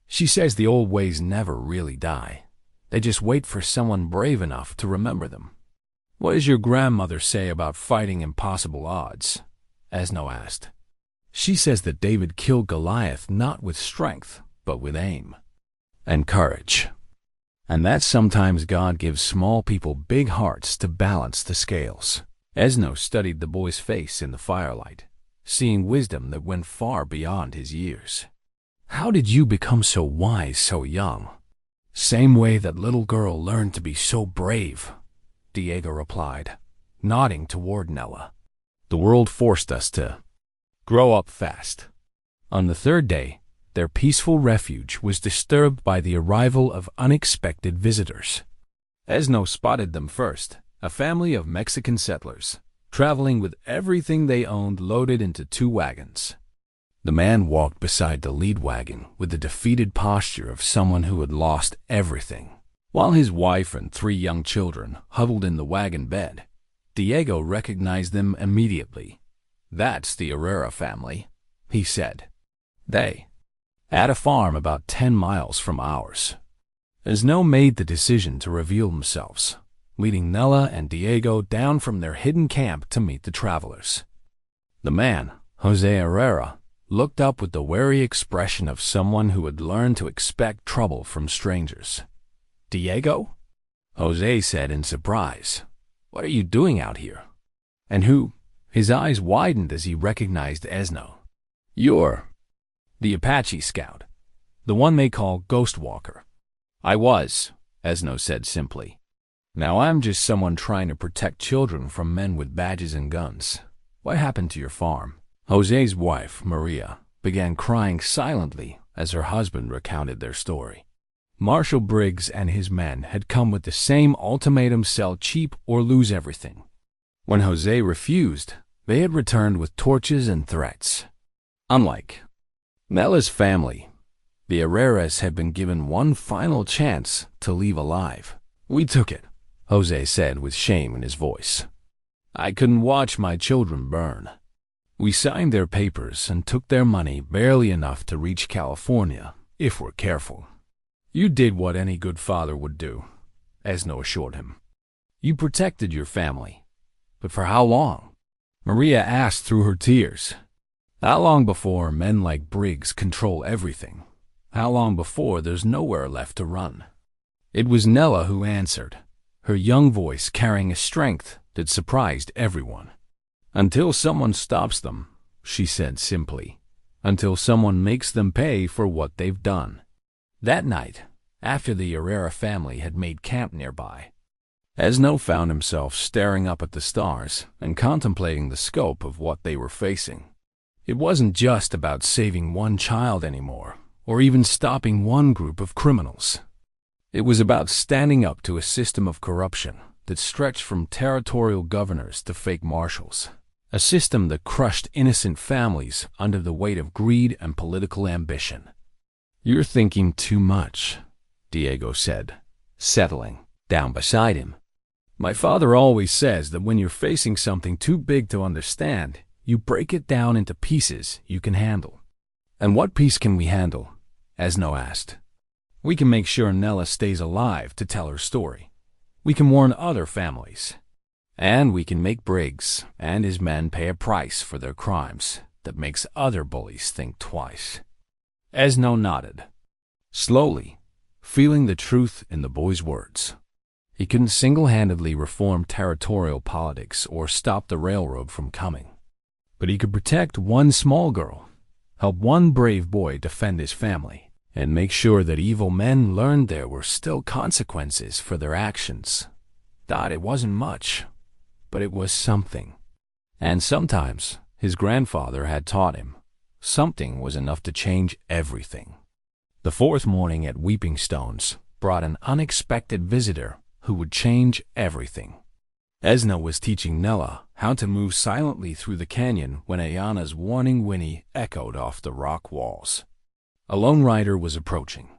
She says the old ways never really die. They just wait for someone brave enough to remember them. What does your grandmother say about fighting impossible odds? Ezhno asked. She says that David killed Goliath not with strength, but with aim and courage. And that sometimes God gives small people big hearts to balance the scales. Ezhno studied the boy's face in the firelight, seeing wisdom that went far beyond his years. How did you become so wise so young? Same way that little girl learned to be so brave, Diego replied, nodding toward Nella. The world forced us to grow up fast. On the third day, their peaceful refuge was disturbed by the arrival of unexpected visitors. Ezhno spotted them first, a family of Mexican settlers, traveling with everything they owned loaded into 2 wagons. The man walked beside the lead wagon with the defeated posture of someone who had lost everything, while his wife and 3 young children huddled in the wagon bed. Diego recognized them immediately. That's the Herrera family, he said. They at a farm about 10 miles from ours. Ezhno made the decision to reveal themselves, leading Nella and Diego down from their hidden camp to meet the travelers. The man, Jose Herrera, looked up with the wary expression of someone who had learned to expect trouble from strangers. "Diego?" Jose said in surprise. "What are you doing out here? And who?" His eyes widened as he recognized Ezhno. "You're the Apache scout, the one they call Ghost Walker." "I was," Ezhno said simply. "Now I'm just someone trying to protect children from men with badges and guns. What happened to your farm?" Jose's wife, Maria, began crying silently as her husband recounted their story. Marshal Briggs and his men had come with the same ultimatum: sell cheap or lose everything. When Jose refused, they had returned with torches and threats. Unlike Nella's family, the Herreras had been given one final chance to leave alive. "We took it," Jose said with shame in his voice. "I couldn't watch my children burn. We signed their papers and took their money, barely enough to reach California, if we're careful." "You did what any good father would do," Ezhno assured him. "You protected your family. But for how long?" Maria asked through her tears. "How long before men like Briggs control everything? How long before there's nowhere left to run?" It was Nella who answered, her young voice carrying a strength that surprised everyone. "Until someone stops them," she said simply. "Until someone makes them pay for what they've done." That night, after the Herrera family had made camp nearby, Ezhno found himself staring up at the stars and contemplating the scope of what they were facing. It wasn't just about saving one child anymore, or even stopping one group of criminals. It was about standing up to a system of corruption that stretched from territorial governors to fake marshals, a system that crushed innocent families under the weight of greed and political ambition. "You're thinking too much," Diego said, settling down beside him. "My father always says that when you're facing something too big to understand, you break it down into pieces you can handle." "And what piece can we handle?" Ezhno asked. "We can make sure Nella stays alive to tell her story. We can warn other families. And we can make Briggs and his men pay a price for their crimes that makes other bullies think twice." Ezhno nodded, slowly, feeling the truth in the boy's words. He couldn't single-handedly reform territorial politics or stop the railroad from coming. But he could protect one small girl, help one brave boy defend his family, and make sure that evil men learned there were still consequences for their actions. Thought it wasn't much, but it was something. And sometimes, his grandfather had taught him, something was enough to change everything. The fourth morning at Weeping Stones brought an unexpected visitor who would change everything. Ezhno was teaching Nella how to move silently through the canyon when Ayana's warning whinny echoed off the rock walls. A lone rider was approaching,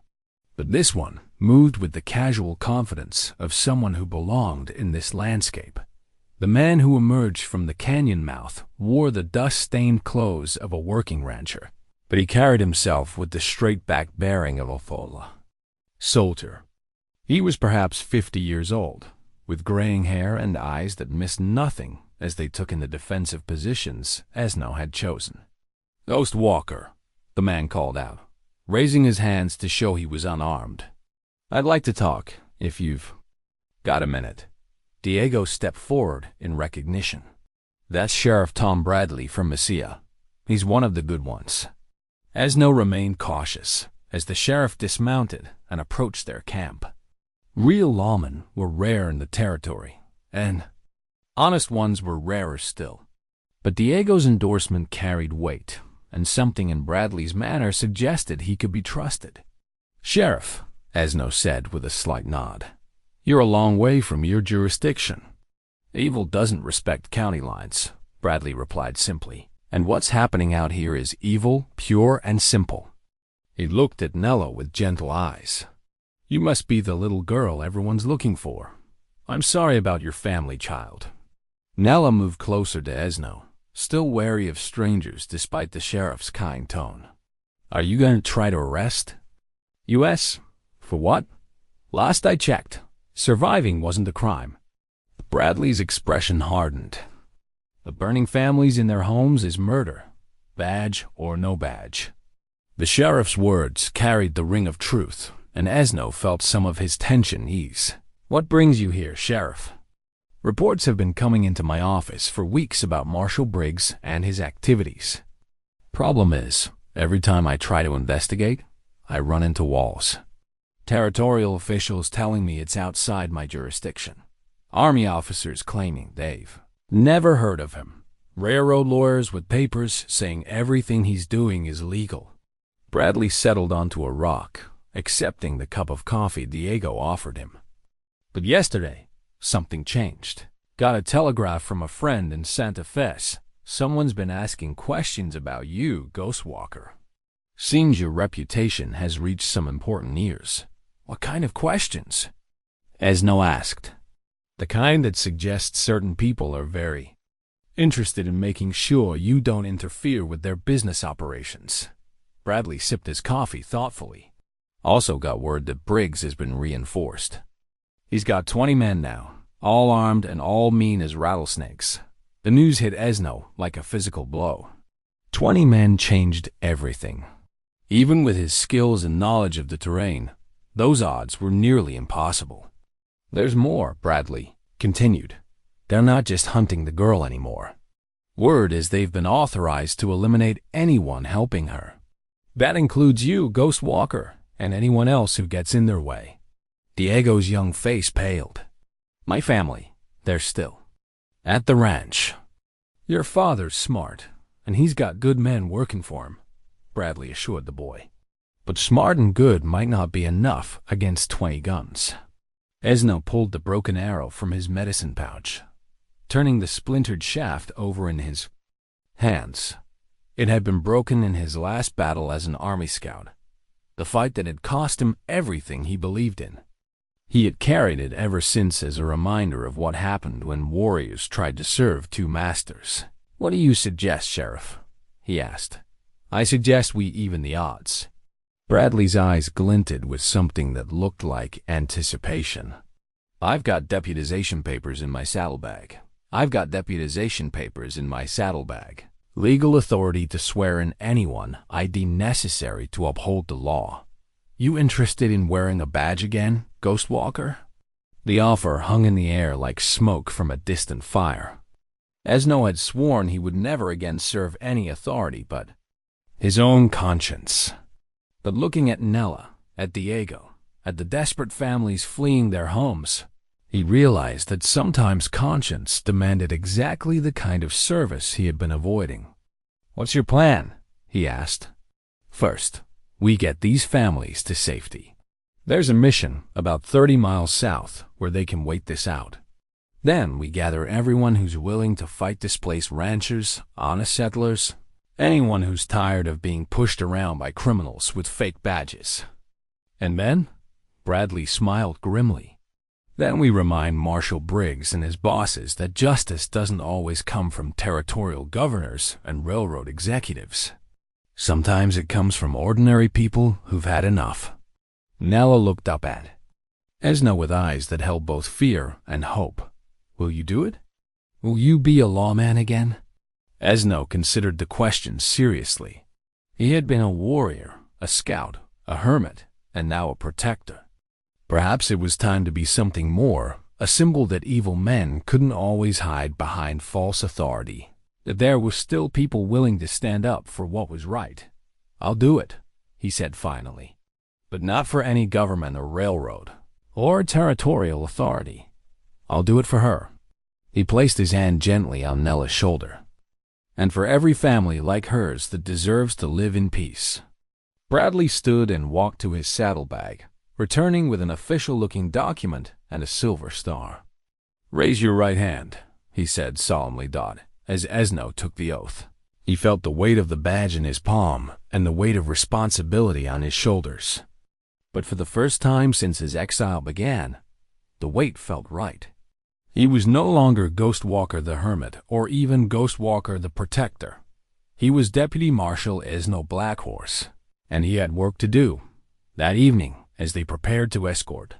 but this one moved with the casual confidence of someone who belonged in this landscape. The man who emerged from the canyon mouth wore the dust-stained clothes of a working rancher, but he carried himself with the straight-back bearing of a Fola soldier. He was perhaps 50 years old, with graying hair and eyes that missed nothing as they took in the defensive positions Ezhno had chosen. "Ghost Walker," the man called out, raising his hands to show he was unarmed. "I'd like to talk, if you've got a minute." Diego stepped forward in recognition. "That's Sheriff Tom Bradley from Mesilla. He's one of the good ones." Ezhno remained cautious as the sheriff dismounted and approached their camp. Real lawmen were rare in the territory, and honest ones were rarer still. But Diego's endorsement carried weight, and something in Bradley's manner suggested he could be trusted. "Sheriff," Ezhno said with a slight nod, "you're a long way from your jurisdiction." "Evil doesn't respect county lines," Bradley replied simply, "and what's happening out here is evil, pure, and simple." He looked at Nella with gentle eyes. "You must be the little girl everyone's looking for. I'm sorry about your family, child." Nella moved closer to Ezhno, still wary of strangers despite the sheriff's kind tone. "Are you going to try to arrest?" "U.S.? For what? Last I checked, surviving wasn't a crime." Bradley's expression hardened. "The burning families in their homes is murder. badge or no badge. The sheriff's words carried the ring of truth, and Ezhno felt some of his tension ease. "What brings you here, Sheriff?" "Reports have been coming into my office for weeks about Marshal Briggs and his activities. Problem is, every time I try to investigate, I run into walls. Territorial officials telling me it's outside my jurisdiction. Army officers claiming they've never heard of him. Railroad lawyers with papers saying everything he's doing is legal." Bradley settled onto a rock, accepting the cup of coffee Diego offered him. "But yesterday, something changed. Got a telegraph from a friend in Santa Fe. Someone's been asking questions about you, Ghostwalker. Seems your reputation has reached some important ears." "What kind of questions?" Ezhno asked. "The kind that suggests certain people are very interested in making sure you don't interfere with their business operations." Bradley sipped his coffee thoughtfully. "Also got word that Briggs has been reinforced. He's got 20 men now, all armed and all mean as rattlesnakes." The news hit Ezhno like a physical blow. 20 men changed everything. Even with his skills and knowledge of the terrain, those odds were nearly impossible. "There's more," Bradley continued. "They're not just hunting the girl anymore. Word is they've been authorized to eliminate anyone helping her. That includes you, Ghostwalker, and anyone else who gets in their way." Diego's young face paled. "My family, they're still at the ranch." "Your father's smart, and he's got good men working for him," Bradley assured the boy. "But smart and good might not be enough against 20 guns." Ezhno pulled the broken arrow from his medicine pouch, turning the splintered shaft over in his hands. It had been broken in his last battle as an army scout, the fight that had cost him everything he believed in. He had carried it ever since as a reminder of what happened when warriors tried to serve two masters. "What do you suggest, Sheriff?" he asked. "I suggest we even the odds." Bradley's eyes glinted with something that looked like anticipation. "I've got deputization papers in my saddlebag. Legal authority to swear in anyone I deem necessary to uphold the law. You interested in wearing a badge again, Ghostwalker?" The offer hung in the air like smoke from a distant fire. Ezhno had sworn he would never again serve any authority but his own conscience. But looking at Nella, at Diego, at the desperate families fleeing their homes, he realized that sometimes conscience demanded exactly the kind of service he had been avoiding. "What's your plan?" he asked. "First, we get these families to safety. There's a mission about 30 miles south where they can wait this out. Then we gather everyone who's willing to fight displaced ranchers, honest settlers, anyone who's tired of being pushed around by criminals with fake badges. And then," Bradley smiled grimly, "then we remind Marshal Briggs and his bosses that justice doesn't always come from territorial governors and railroad executives. Sometimes it comes from ordinary people who've had enough." Nella looked up at Ezhno with eyes that held both fear and hope. "Will you do it? Will you be a lawman again?" Ezhno considered the question seriously. He had been a warrior, a scout, a hermit, and now a protector. Perhaps it was time to be something more, a symbol that evil men couldn't always hide behind false authority, that there were still people willing to stand up for what was right. "I'll do it," he said finally. "But not for any government or railroad, or territorial authority. I'll do it for her." He placed his hand gently on Nella's shoulder. "And for every family like hers that deserves to live in peace." Bradley stood and walked to his saddlebag, returning with an official-looking document and a silver star. "Raise your right hand," he said solemnly, as Ezhno took the oath. He felt the weight of the badge in his palm and the weight of responsibility on his shoulders. But for the first time since his exile began, the weight felt right. He was no longer Ghostwalker the Hermit or even Ghostwalker the Protector. He was Deputy Marshal Ezhno Blackhorse, and he had work to do. That evening, as they prepared to escort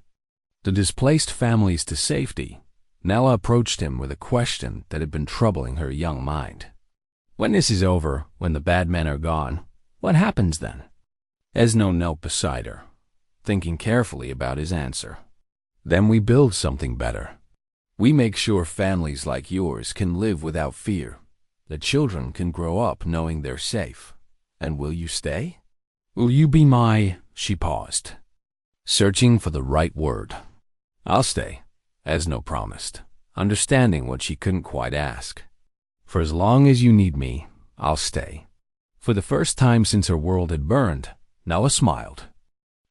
the displaced families to safety, Nella approached him with a question that had been troubling her young mind. When this is over, when the bad men are gone, what happens then? Ezhno knelt beside her, thinking carefully about his answer. Then we build something better. We make sure families like yours can live without fear. The children can grow up knowing they're safe. And will you stay? Will you be my... She paused, searching for the right word. I'll stay, Ezhno promised, understanding what she couldn't quite ask. For as long as you need me, I'll stay. For the first time since her world had burned, Nella smiled.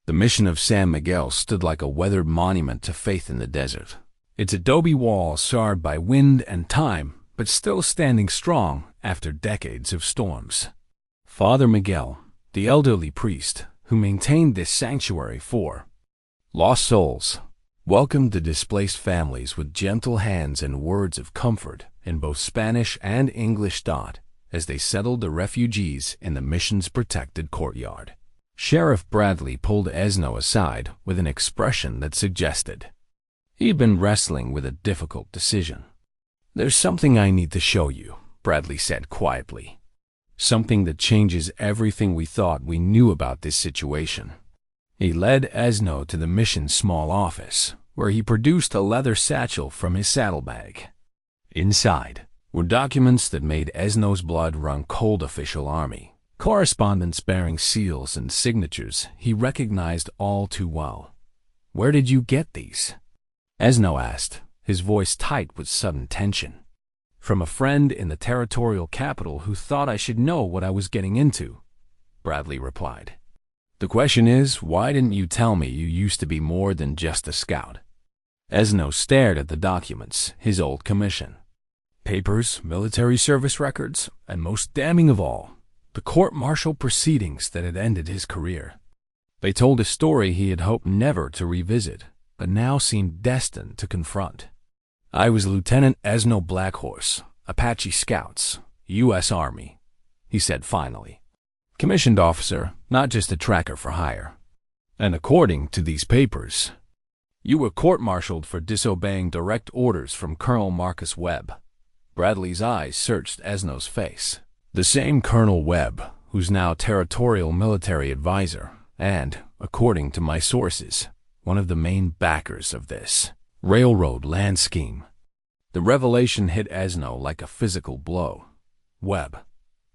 The mission of San Miguel stood like a weathered monument to faith in the desert. Its adobe walls scarred by wind and time, but still standing strong after decades of storms. Father Miguel, the elderly priest who maintained this sanctuary for lost souls, welcomed the displaced families with gentle hands and words of comfort in both Spanish and English as they settled the refugees in the mission's protected courtyard. Sheriff Bradley pulled Ezhno aside with an expression that suggested he'd been wrestling with a difficult decision. There's something I need to show you, Bradley said quietly. Something that changes everything we thought we knew about this situation. He led Ezhno to the mission's small office, where he produced a leather satchel from his saddlebag. Inside were documents that made Ezhno's blood run cold. Official army correspondence bearing seals and signatures he recognized all too well. Where did you get these? Ezhno asked, his voice tight with sudden tension. From a friend in the territorial capital who thought I should know what I was getting into, Bradley replied. The question is, why didn't you tell me you used to be more than just a scout? Ezhno stared at the documents, his old commission. Papers, military service records, and most damning of all, the court-martial proceedings that had ended his career. They told a story he had hoped never to revisit, but now seemed destined to confront. I was Lieutenant Ezhno Blackhorse, Apache Scouts, U.S. Army, he said finally. Commissioned officer, not just a tracker for hire. And according to these papers, you were court-martialed for disobeying direct orders from Colonel Marcus Webb. Bradley's eyes searched Ezhno's face. The same Colonel Webb, who's now territorial military advisor, and, according to my sources, one of the main backers of this railroad land scheme. The revelation hit Ezhno like a physical blow. Webb,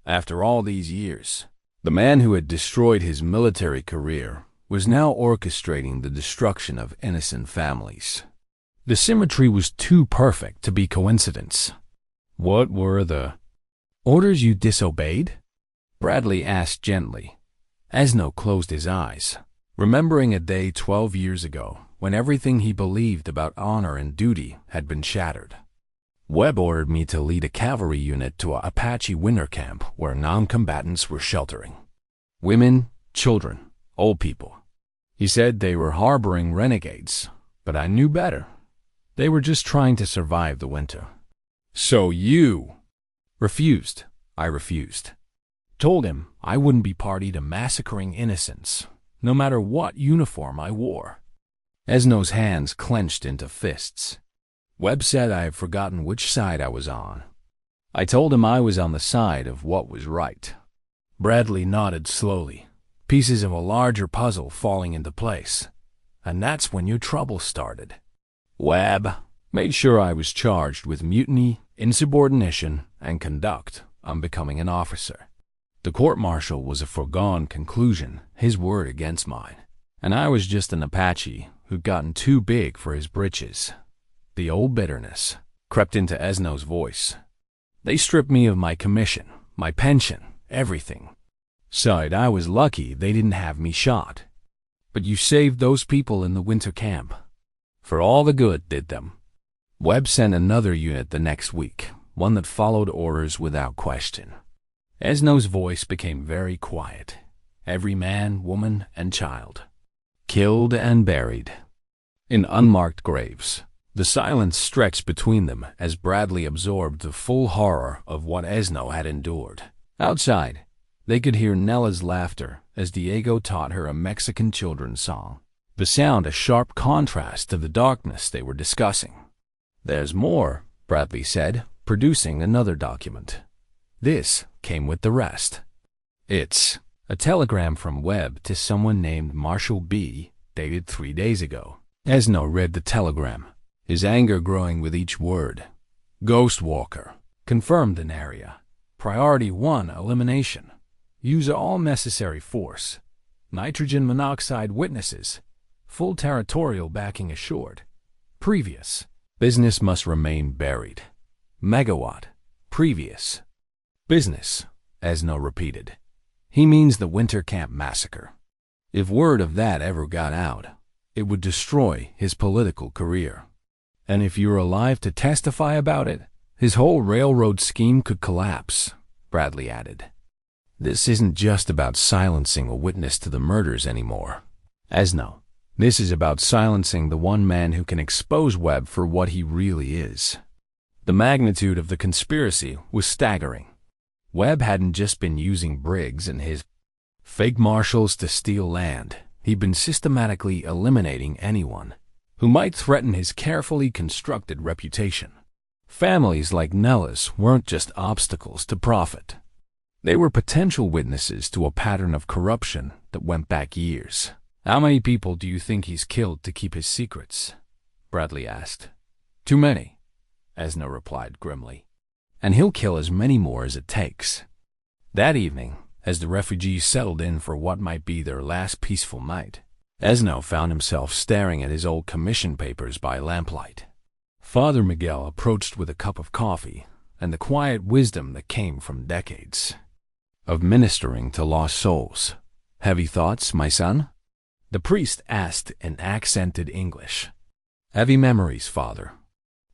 after all these years, the man who had destroyed his military career, was now orchestrating the destruction of innocent families. The symmetry was too perfect to be coincidence. What were the orders you disobeyed? Bradley asked gently. Ezhno closed his eyes, remembering a day 12 years ago when everything he believed about honor and duty had been shattered. Webb ordered me to lead a cavalry unit to a Apache winter camp where non-combatants were sheltering. Women, children, old people. He said they were harboring renegades, but I knew better. They were just trying to survive the winter. So you refused. I refused. Told him I wouldn't be party to massacring innocents, no matter what uniform I wore. Ezhno's hands clenched into fists. Webb said I had forgotten which side I was on. I told him I was on the side of what was right. Bradley nodded slowly, pieces of a larger puzzle falling into place. And that's when your trouble started. Webb made sure I was charged with mutiny, insubordination, and conduct on becoming an officer. The court-martial was a foregone conclusion, his word against mine. And I was just an Apache who'd gotten too big for his britches. The old bitterness crept into Ezhno's voice. They stripped me of my commission, my pension, everything. Sighed, I was lucky they didn't have me shot. But you saved those people in the winter camp. For all the good did them. Webb sent another unit the next week, one that followed orders without question. Ezhno's voice became very quiet. Every man, woman, and child, killed and buried in unmarked graves. The silence stretched between them as Bradley absorbed the full horror of what Ezhno had endured. Outside, they could hear Nella's laughter as Diego taught her a Mexican children's song, the sound a sharp contrast to the darkness they were discussing. There's more, Bradley said, producing another document. This came with the rest. It's a telegram from Webb to someone named Marshall B., dated 3 days ago. Ezhno read the telegram, his anger growing with each word. Ghost Walker. Confirmed in area. Priority 1 elimination. Use all necessary force. Nitrogen monoxide witnesses. Full territorial backing assured. Previous. Business must remain buried. Megawatt. Previous. Business, Ezhno repeated. He means the winter camp massacre. If word of that ever got out, it would destroy his political career. And if you're alive to testify about it, his whole railroad scheme could collapse, Bradley added. This isn't just about silencing a witness to the murders anymore, Ezhno. This is about silencing the one man who can expose Webb for what he really is. The magnitude of the conspiracy was staggering. Webb hadn't just been using Briggs and his fake marshals to steal land. He'd been systematically eliminating anyone who might threaten his carefully constructed reputation. Families like Nella's weren't just obstacles to profit. They were potential witnesses to a pattern of corruption that went back years. How many people do you think he's killed to keep his secrets? Bradley asked. Too many, Ezhno replied grimly. And he'll kill as many more as it takes. That evening, as the refugees settled in for what might be their last peaceful night, Ezhno found himself staring at his old commission papers by lamplight. Father Miguel approached with a cup of coffee and the quiet wisdom that came from decades of ministering to lost souls. Heavy thoughts, my son? The priest asked in accented English. Heavy memories, Father.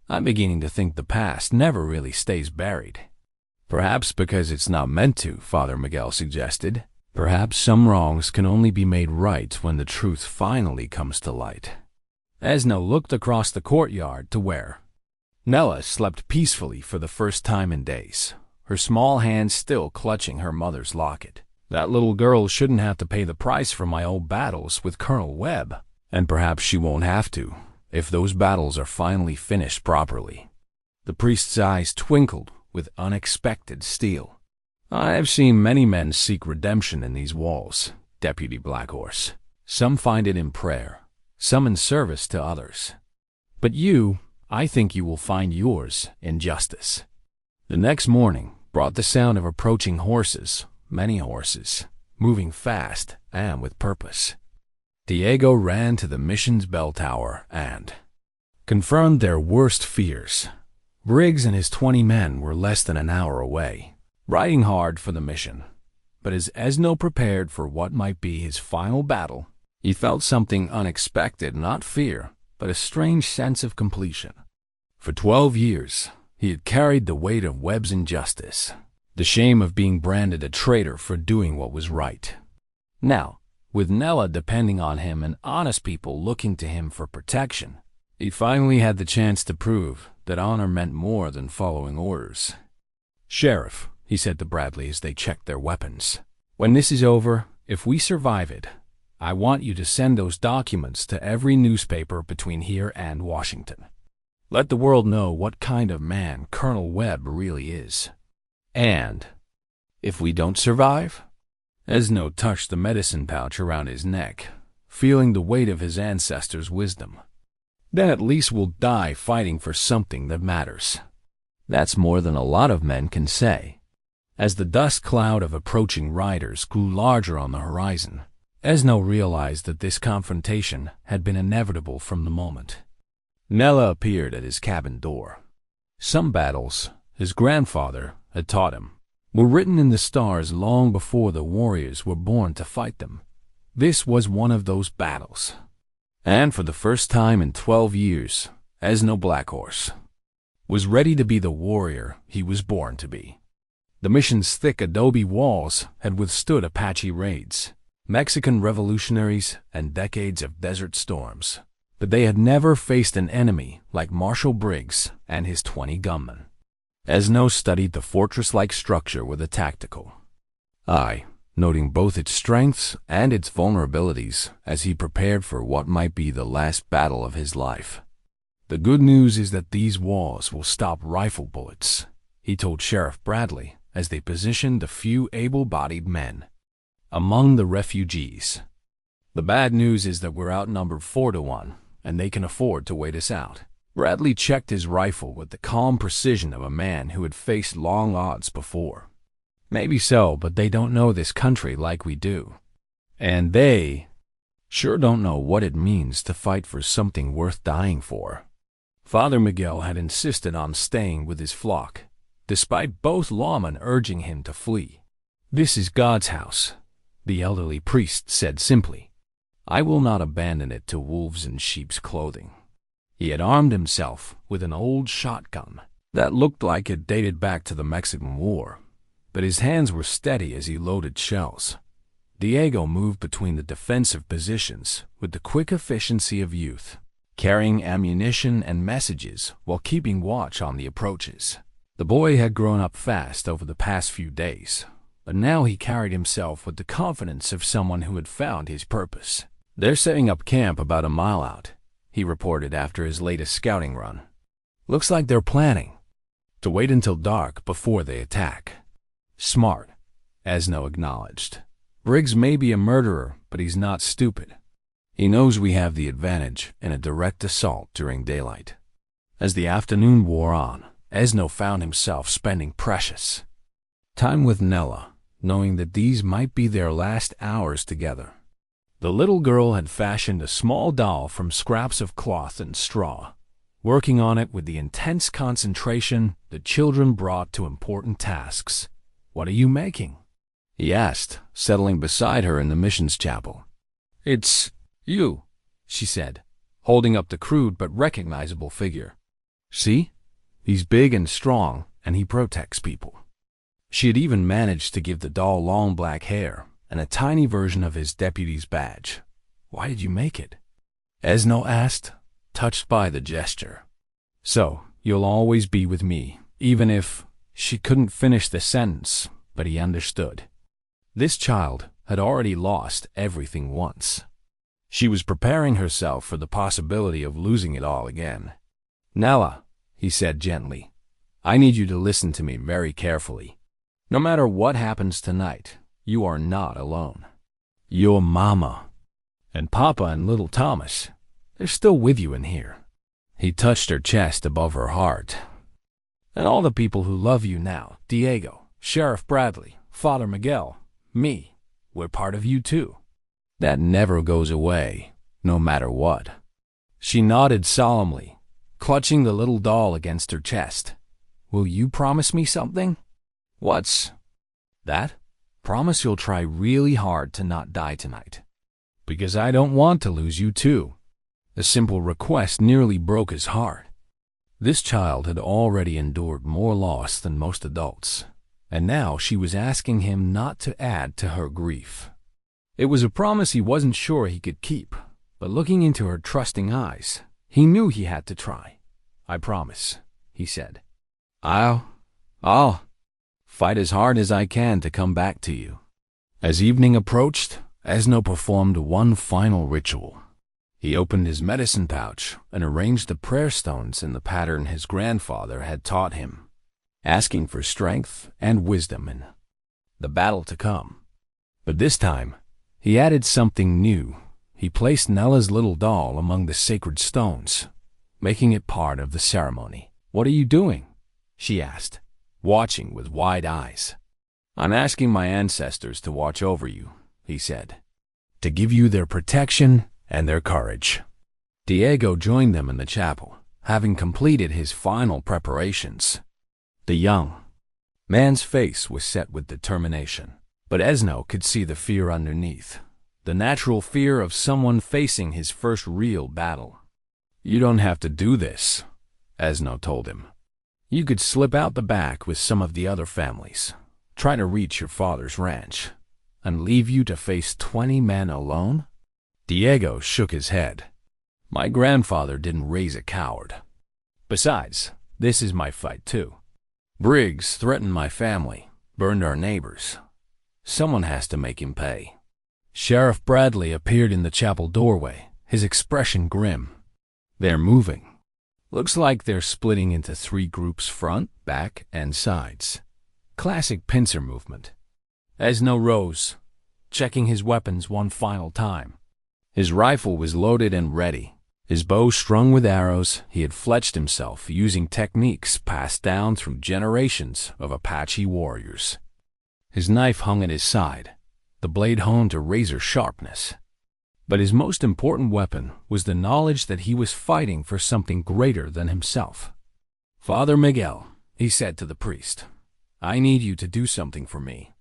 I'm beginning to think the past never really stays buried. Perhaps because it's not meant to, Father Miguel suggested. Perhaps some wrongs can only be made right when the truth finally comes to light. Ezhno looked across the courtyard to where Nella slept peacefully for the first time in days, her small hand still clutching her mother's locket. That little girl shouldn't have to pay the price for my old battles with Colonel Webb, and perhaps she won't have to, if those battles are finally finished properly. The priest's eyes twinkled with unexpected steel. I've seen many men seek redemption in these walls, Deputy Blackhorse. Some find it in prayer, some in service to others. But you, I think you will find yours in justice. The next morning brought the sound of approaching horses, many horses, moving fast and with purpose. Diego ran to the mission's bell tower and confirmed their worst fears. Briggs and his 20 men were less than an hour away, riding hard for the mission. But as Ezhno prepared for what might be his final battle, he felt something unexpected, not fear, but a strange sense of completion. For 12 years, he had carried the weight of Webb's injustice, the shame of being branded a traitor for doing what was right. Now, with Nella depending on him and honest people looking to him for protection, he finally had the chance to prove that honor meant more than following orders. Sheriff, he said to Bradley as they checked their weapons, when this is over, if we survive it, I want you to send those documents to every newspaper between here and Washington. Let the world know what kind of man Colonel Webb really is. And if we don't survive? Ezhno touched the medicine pouch around his neck, feeling the weight of his ancestors' wisdom. Then at least we'll die fighting for something that matters. That's more than a lot of men can say. As the dust cloud of approaching riders grew larger on the horizon, Ezhno realized that this confrontation had been inevitable from the moment. Nella appeared at his cabin door. Some battles, his grandfather had taught him, were written in the stars long before the warriors were born to fight them. This was one of those battles. And for the first time in 12 years, Ezhno Blackhorse was ready to be the warrior he was born to be. The mission's thick adobe walls had withstood Apache raids, Mexican revolutionaries, and decades of desert storms. But they had never faced an enemy like Marshal Briggs and his 20 gunmen. Ezhno studied the fortress-like structure with a tactical eye, noting both its strengths and its vulnerabilities as he prepared for what might be the last battle of his life. The good news is that these walls will stop rifle bullets, he told Sheriff Bradley as they positioned a few able-bodied men among the refugees. "The bad news is that we're outnumbered 4-1, and they can afford to wait us out." Bradley checked his rifle with the calm precision of a man who had faced long odds before. "Maybe so, but they don't know this country like we do. And they sure don't know what it means to fight for something worth dying for." Father Miguel had insisted on staying with his flock, despite both lawmen urging him to flee. "This is God's house," the elderly priest said simply. "I will not abandon it to wolves in sheep's clothing." He had armed himself with an old shotgun that looked like it dated back to the Mexican War, but his hands were steady as he loaded shells. Diego moved between the defensive positions with the quick efficiency of youth, carrying ammunition and messages while keeping watch on the approaches. The boy had grown up fast over the past few days, but now he carried himself with the confidence of someone who had found his purpose. "They're setting up camp about a mile out," he reported after his latest scouting run. "Looks like they're planning to wait until dark before they attack." "Smart," Ezhno acknowledged. "Briggs may be a murderer, but he's not stupid. He knows we have the advantage in a direct assault during daylight." As the afternoon wore on, Ezhno found himself spending precious time with Nella, knowing that these might be their last hours together. The little girl had fashioned a small doll from scraps of cloth and straw, working on it with the intense concentration that children brought to important tasks. "What are you making?" he asked, settling beside her in the missions chapel. "It's you," she said, holding up the crude but recognizable figure. "See? He's big and strong, and he protects people." She had even managed to give the doll long black hair and a tiny version of his deputy's badge. "Why did you make it?" Ezhno asked, touched by the gesture. "So, you'll always be with me, even if—" She couldn't finish the sentence, but he understood. This child had already lost everything once. She was preparing herself for the possibility of losing it all again. "Nella," he said gently, "I need you to listen to me very carefully. No matter what happens tonight, you are not alone. Your mama and Papa and little Thomas, they're still with you in here." He touched her chest above her heart. "And all the people who love you now, Diego, Sheriff Bradley, Father Miguel, me, we're part of you too. That never goes away, no matter what." She nodded solemnly, clutching the little doll against her chest. "Will you promise me something?" "What's that?" "Promise you'll try really hard to not die tonight. Because I don't want to lose you too." The simple request nearly broke his heart. This child had already endured more loss than most adults, and now she was asking him not to add to her grief. It was a promise he wasn't sure he could keep, but looking into her trusting eyes, he knew he had to try. "I promise," he said. I'll fight as hard as I can to come back to you." As evening approached, Ezhno performed one final ritual. He opened his medicine pouch and arranged the prayer stones in the pattern his grandfather had taught him, asking for strength and wisdom in the battle to come. But this time, he added something new. He placed Nella's little doll among the sacred stones, making it part of the ceremony. "What are you doing?" she asked, watching with wide eyes. "I'm asking my ancestors to watch over you," he said, "to give you their protection and their courage." Diego joined them in the chapel, having completed his final preparations. The young man's face was set with determination, but Ezhno could see the fear underneath, the natural fear of someone facing his first real battle. "You don't have to do this," Ezhno told him. "You could slip out the back with some of the other families, try to reach your father's ranch, and leave you to face 20 men alone?" Diego shook his head. "My grandfather didn't raise a coward. Besides, this is my fight too. Briggs threatened my family, burned our neighbors. Someone has to make him pay." Sheriff Bradley appeared in the chapel doorway, his expression grim. "They're moving. Looks like they're splitting into 3 groups, front, back, and sides. Classic pincer movement. Ezhno rose, checking his weapons one final time. His rifle was loaded and ready. His bow strung with arrows, he had fletched himself using techniques passed down through generations of Apache warriors. His knife hung at his side, the blade honed to razor sharpness. But his most important weapon was the knowledge that he was fighting for something greater than himself. "Father Miguel," he said to the priest, "I need you to do something for me.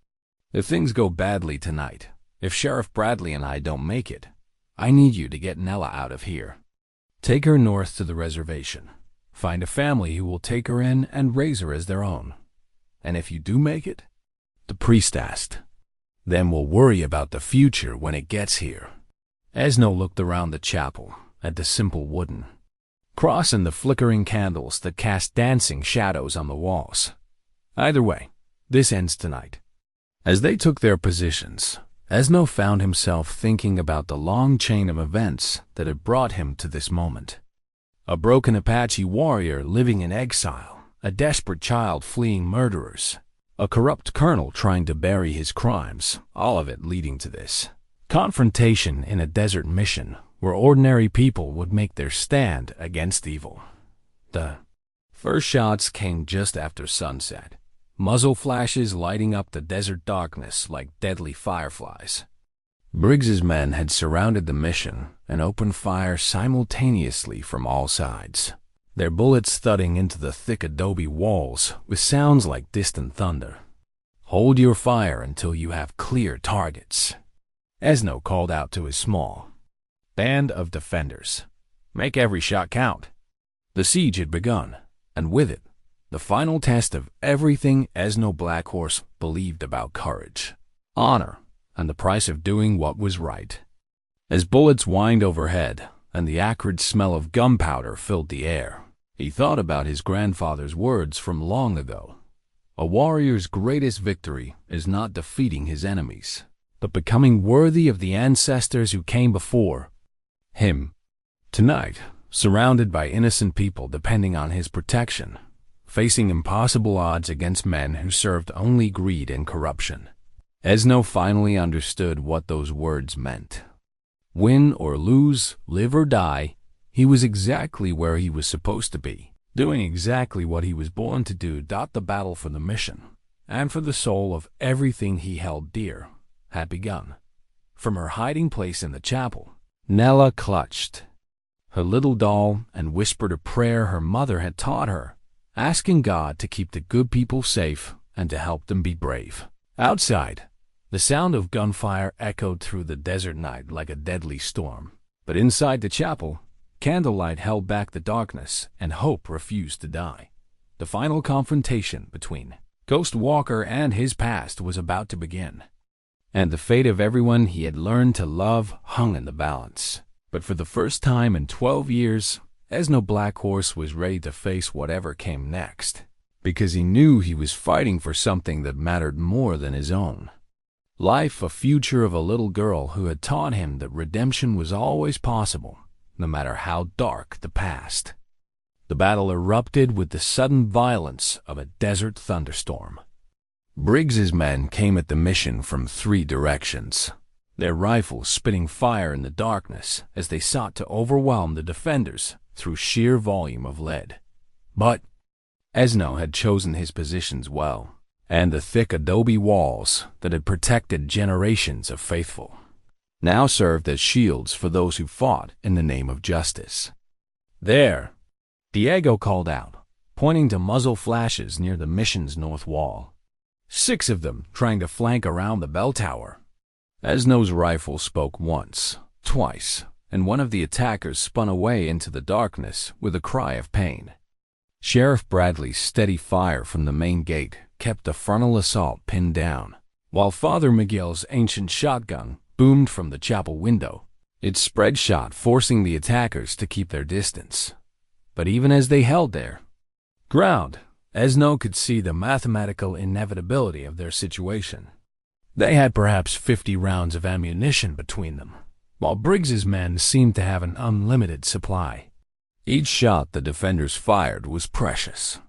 If things go badly tonight, if Sheriff Bradley and I don't make it, I need you to get Nella out of here. Take her north to the reservation. Find a family who will take her in and raise her as their own. And if you do make it," the priest asked, "then we'll worry about the future when it gets here." Ezhno looked around the chapel, at the simple wooden cross and the flickering candles that cast dancing shadows on the walls. "Either way, this ends tonight." As they took their positions, Ezhno found himself thinking about the long chain of events that had brought him to this moment. A broken Apache warrior living in exile, a desperate child fleeing murderers, a corrupt colonel trying to bury his crimes, all of it leading to this confrontation in a desert mission where ordinary people would make their stand against evil. The first shots came just after sunset, muzzle flashes lighting up the desert darkness like deadly fireflies. Briggs's men had surrounded the mission and opened fire simultaneously from all sides, their bullets thudding into the thick adobe walls with sounds like distant thunder. "Hold your fire until you have clear targets," Ezhno called out to his small band of defenders. "Make every shot count." The siege had begun, and with it, the final test of everything Ezhno Blackhorse believed about courage, honor, and the price of doing what was right. As bullets whined overhead and the acrid smell of gunpowder filled the air, he thought about his grandfather's words from long ago. A warrior's greatest victory is not defeating his enemies, but becoming worthy of the ancestors who came before him. Tonight, surrounded by innocent people depending on his protection, facing impossible odds against men who served only greed and corruption, Ezhno finally understood what those words meant. Win or lose, live or die, he was exactly where he was supposed to be, doing exactly what he was born to do. The battle for the mission, and for the soul of everything he held dear, had begun. From her hiding place in the chapel, Nella clutched her little doll and whispered a prayer her mother had taught her, asking God to keep the good people safe and to help them be brave. Outside, the sound of gunfire echoed through the desert night like a deadly storm. But inside the chapel, candlelight held back the darkness and hope refused to die. The final confrontation between Ghost Walker and his past was about to begin, and the fate of everyone he had learned to love hung in the balance. But for the first time in 12 years, Ezhno Blackhorse was ready to face whatever came next, because he knew he was fighting for something that mattered more than his own life, a future of a little girl who had taught him that redemption was always possible, no matter how dark the past. The battle erupted with the sudden violence of a desert thunderstorm. Briggs's men came at the mission from 3 directions, their rifles spitting fire in the darkness as they sought to overwhelm the defenders through sheer volume of lead. But Ezhno had chosen his positions well, and the thick adobe walls that had protected generations of faithful now served as shields for those who fought in the name of justice. "There," Diego called out, pointing to muzzle flashes near the mission's north wall. 6 of them trying to flank around the bell tower. Ezhno's rifle spoke once, twice, and one of the attackers spun away into the darkness with a cry of pain. Sheriff Bradley's steady fire from the main gate kept the frontal assault pinned down, while Father Miguel's ancient shotgun boomed from the chapel window, its spread shot forcing the attackers to keep their distance. But even as they held their ground, Ezhno could see the mathematical inevitability of their situation. They had perhaps 50 rounds of ammunition between them, while Briggs's men seemed to have an unlimited supply. Each shot the defenders fired was precious.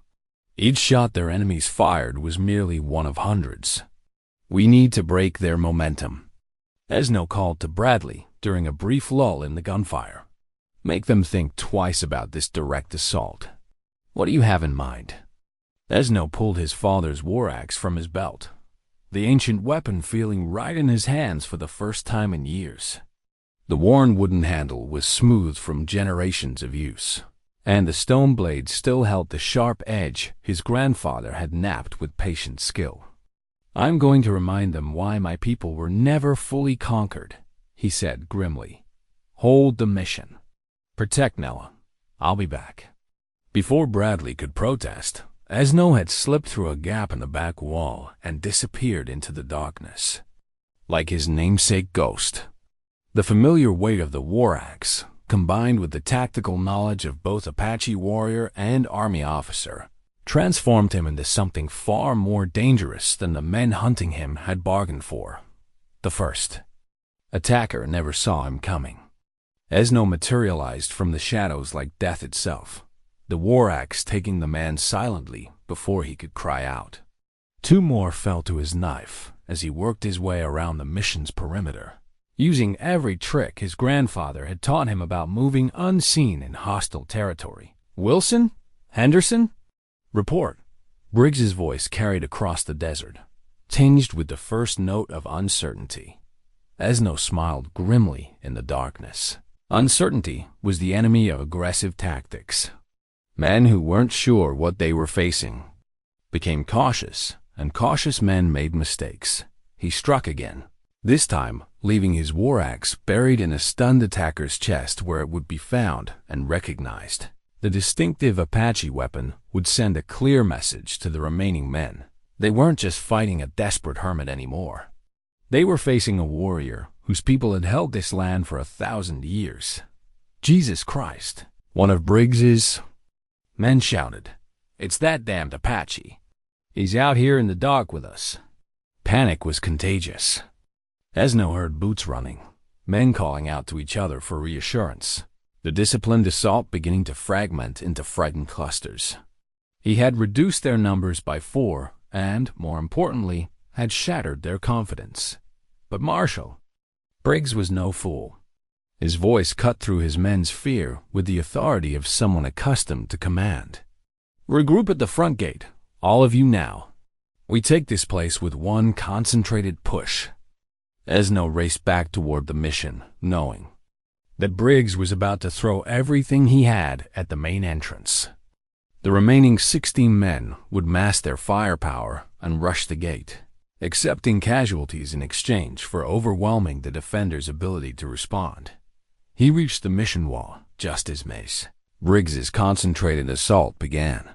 Each shot their enemies fired was merely one of hundreds. "We need to break their momentum," Ezhno called to Bradley during a brief lull in the gunfire. "Make them think twice about this direct assault. What do you have in mind?" Ezhno pulled his father's war axe from his belt, the ancient weapon feeling right in his hands for the first time in years. The worn wooden handle was smooth from generations of use, and the stone blade still held the sharp edge his grandfather had knapped with patient skill. "I'm going to remind them why my people were never fully conquered," he said grimly. "Hold the mission. Protect Nella. I'll be back." Before Bradley could protest, Ezhno had slipped through a gap in the back wall and disappeared into the darkness, like his namesake ghost. The familiar weight of the war axe, combined with the tactical knowledge of both Apache warrior and army officer, transformed him into something far more dangerous than the men hunting him had bargained for. The first attacker never saw him coming. Ezhno materialized from the shadows like death itself, the war axe taking the man silently before he could cry out. Two more fell to his knife as he worked his way around the mission's perimeter, using every trick his grandfather had taught him about moving unseen in hostile territory. "Wilson? Henderson? Report." Briggs's voice carried across the desert, tinged with the first note of uncertainty. Ezhno smiled grimly in the darkness. Uncertainty was the enemy of aggressive tactics. Men who weren't sure what they were facing became cautious, and cautious men made mistakes. He struck again, this time leaving his war axe buried in a stunned attacker's chest where it would be found and recognized. The distinctive Apache weapon would send a clear message to the remaining men. They weren't just fighting a desperate hermit anymore. They were facing a warrior whose people had held this land for 1,000 years. "Jesus Christ!" one of Briggs's men shouted. "It's that damned Apache. He's out here in the dark with us." Panic was contagious. Ezhno heard boots running, men calling out to each other for reassurance, the disciplined assault beginning to fragment into frightened clusters. He had reduced their numbers by 4 and, more importantly, had shattered their confidence. But Briggs was no fool. His voice cut through his men's fear with the authority of someone accustomed to command. "Regroup at the front gate, all of you now. We take this place with one concentrated push." Ezhno raced back toward the mission, knowing that Briggs was about to throw everything he had at the main entrance. The remaining 16 men would mass their firepower and rush the gate, accepting casualties in exchange for overwhelming the defenders' ability to respond. He reached the mission wall just as Briggs's concentrated assault began.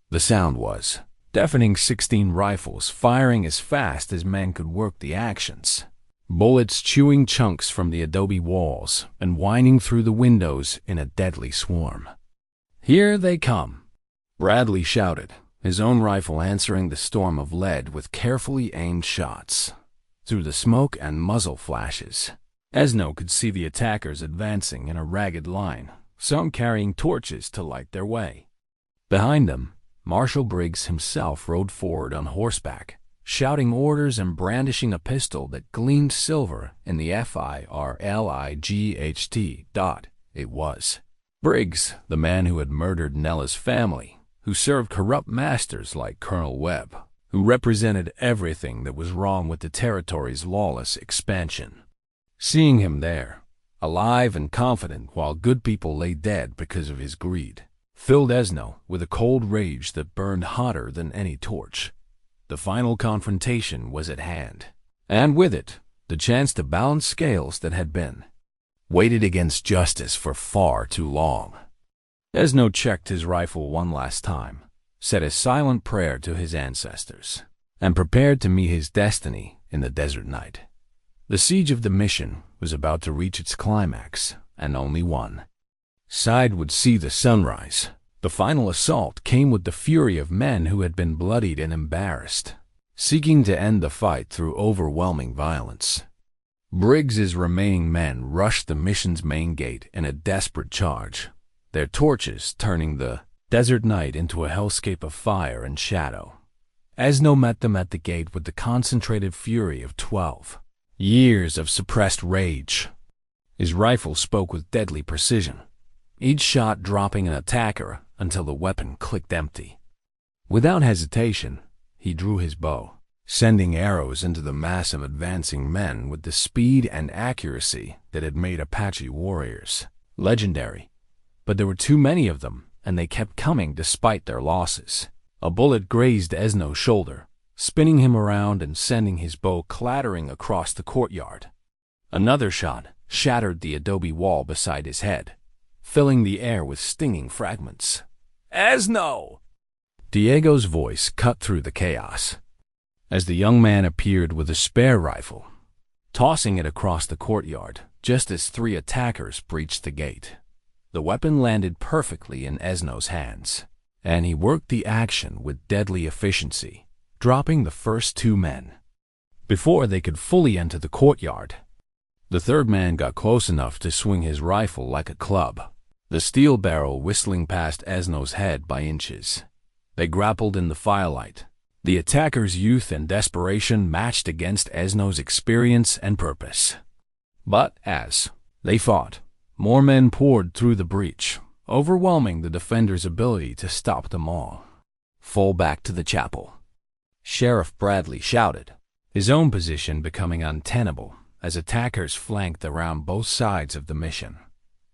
The sound was deafening. 16 rifles firing as fast as men could work the actions, bullets chewing chunks from the adobe walls and whining through the windows in a deadly swarm. "Here they come," Bradley shouted, his own rifle answering the storm of lead with carefully aimed shots. Through the smoke and muzzle flashes, Ezhno could see the attackers advancing in a ragged line, some carrying torches to light their way. Behind them, Marshal Briggs himself rode forward on horseback, shouting orders and brandishing a pistol that gleamed silver in the firelight dot. It was Briggs, the man who had murdered Nella's family, who served corrupt masters like Colonel Webb, who represented everything that was wrong with the territory's lawless expansion. Seeing him there, alive and confident while good people lay dead because of his greed, filled Ezhno with a cold rage that burned hotter than any torch. The final confrontation was at hand, and with it, the chance to balance scales that had been weighted against justice for far too long. Ezhno checked his rifle one last time, said a silent prayer to his ancestors, and prepared to meet his destiny in the desert night. The siege of the mission was about to reach its climax, and only one side would see the sunrise. The final assault came with the fury of men who had been bloodied and embarrassed, seeking to end the fight through overwhelming violence. Briggs's remaining men rushed the mission's main gate in a desperate charge, their torches turning the desert night into a hellscape of fire and shadow. Ezhno met them at the gate with the concentrated fury of 12 years of suppressed rage. His rifle spoke with deadly precision, each shot dropping an attacker until the weapon clicked empty. Without hesitation, he drew his bow, sending arrows into the mass of advancing men with the speed and accuracy that had made Apache warriors legendary. But there were too many of them, and they kept coming despite their losses. A bullet grazed Ezhno's shoulder, spinning him around and sending his bow clattering across the courtyard. Another shot shattered the adobe wall beside his head, filling the air with stinging fragments. "Ezhno!" Diego's voice cut through the chaos, as the young man appeared with a spare rifle, tossing it across the courtyard just as 3 attackers breached the gate. The weapon landed perfectly in Ezhno's hands, and he worked the action with deadly efficiency, dropping the first 2 men. Before they could fully enter the courtyard, the third man got close enough to swing his rifle like a club, the steel barrel whistling past Ezhno's head by inches. They grappled in the firelight, the attacker's youth and desperation matched against Ezhno's experience and purpose. But as they fought, more men poured through the breach, overwhelming the defender's ability to stop them all. "Fall back to the chapel," Sheriff Bradley shouted, his own position becoming untenable as attackers flanked around both sides of the mission.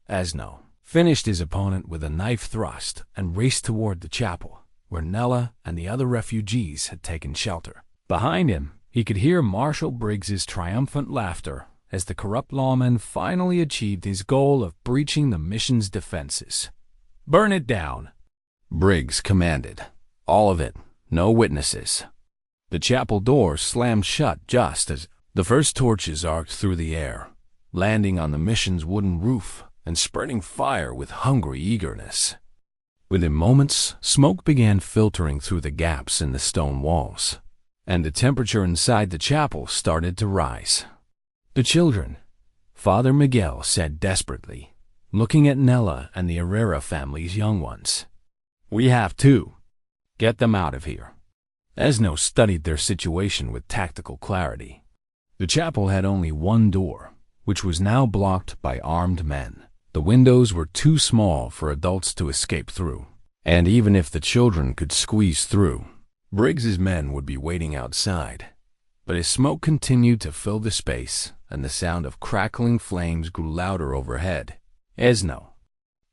Ezhno finished his opponent with a knife thrust and raced toward the chapel, where Nella and the other refugees had taken shelter. Behind him, he could hear Marshal Briggs's triumphant laughter as the corrupt lawman finally achieved his goal of breaching the mission's defenses. "Burn it down," Briggs commanded. "All of it, no witnesses." The chapel door slammed shut just as the first torches arced through the air, landing on the mission's wooden roof and spreading fire with hungry eagerness. Within moments, smoke began filtering through the gaps in the stone walls, and the temperature inside the chapel started to rise. "The children," Father Miguel said desperately, looking at Nella and the Herrera family's young ones. "We have to get them out of here." Ezhno studied their situation with tactical clarity. The chapel had only one door, which was now blocked by armed men. The windows were too small for adults to escape through, and even if the children could squeeze through, Briggs's men would be waiting outside. But as smoke continued to fill the space and the sound of crackling flames grew louder overhead, Ezhno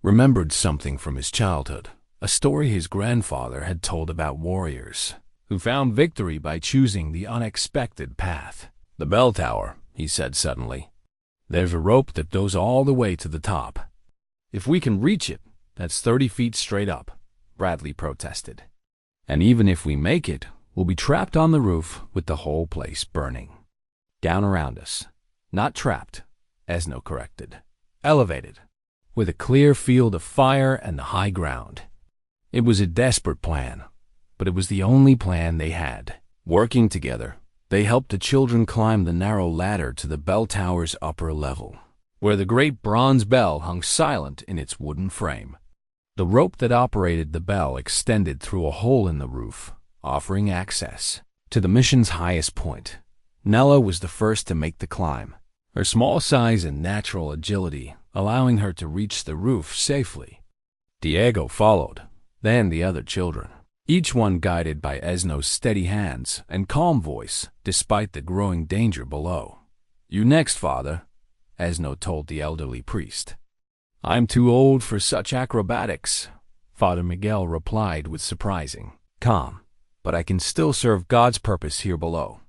remembered something from his childhood, a story his grandfather had told about warriors who found victory by choosing the unexpected path. "The bell tower," he said suddenly. "There's a rope that goes all the way to the top. If we can reach it, that's 30 feet straight up," Bradley protested. "And even if we make it, we'll be trapped on the roof with the whole place burning. Down around us. Not trapped," Ezhno corrected. "Elevated, with a clear field of fire and the high ground." It was a desperate plan, but it was the only plan they had. Working together, they helped the children climb the narrow ladder to the bell tower's upper level, where the great bronze bell hung silent in its wooden frame. The rope that operated the bell extended through a hole in the roof, offering access to the mission's highest point. Nella was the first to make the climb, her small size and natural agility allowing her to reach the roof safely. Diego followed, then the other children, each one guided by Ezhno's steady hands and calm voice despite the growing danger below. "You next, Father," Ezhno told the elderly priest. "I'm too old for such acrobatics," Father Miguel replied with surprising calm, "but I can still serve God's purpose here below."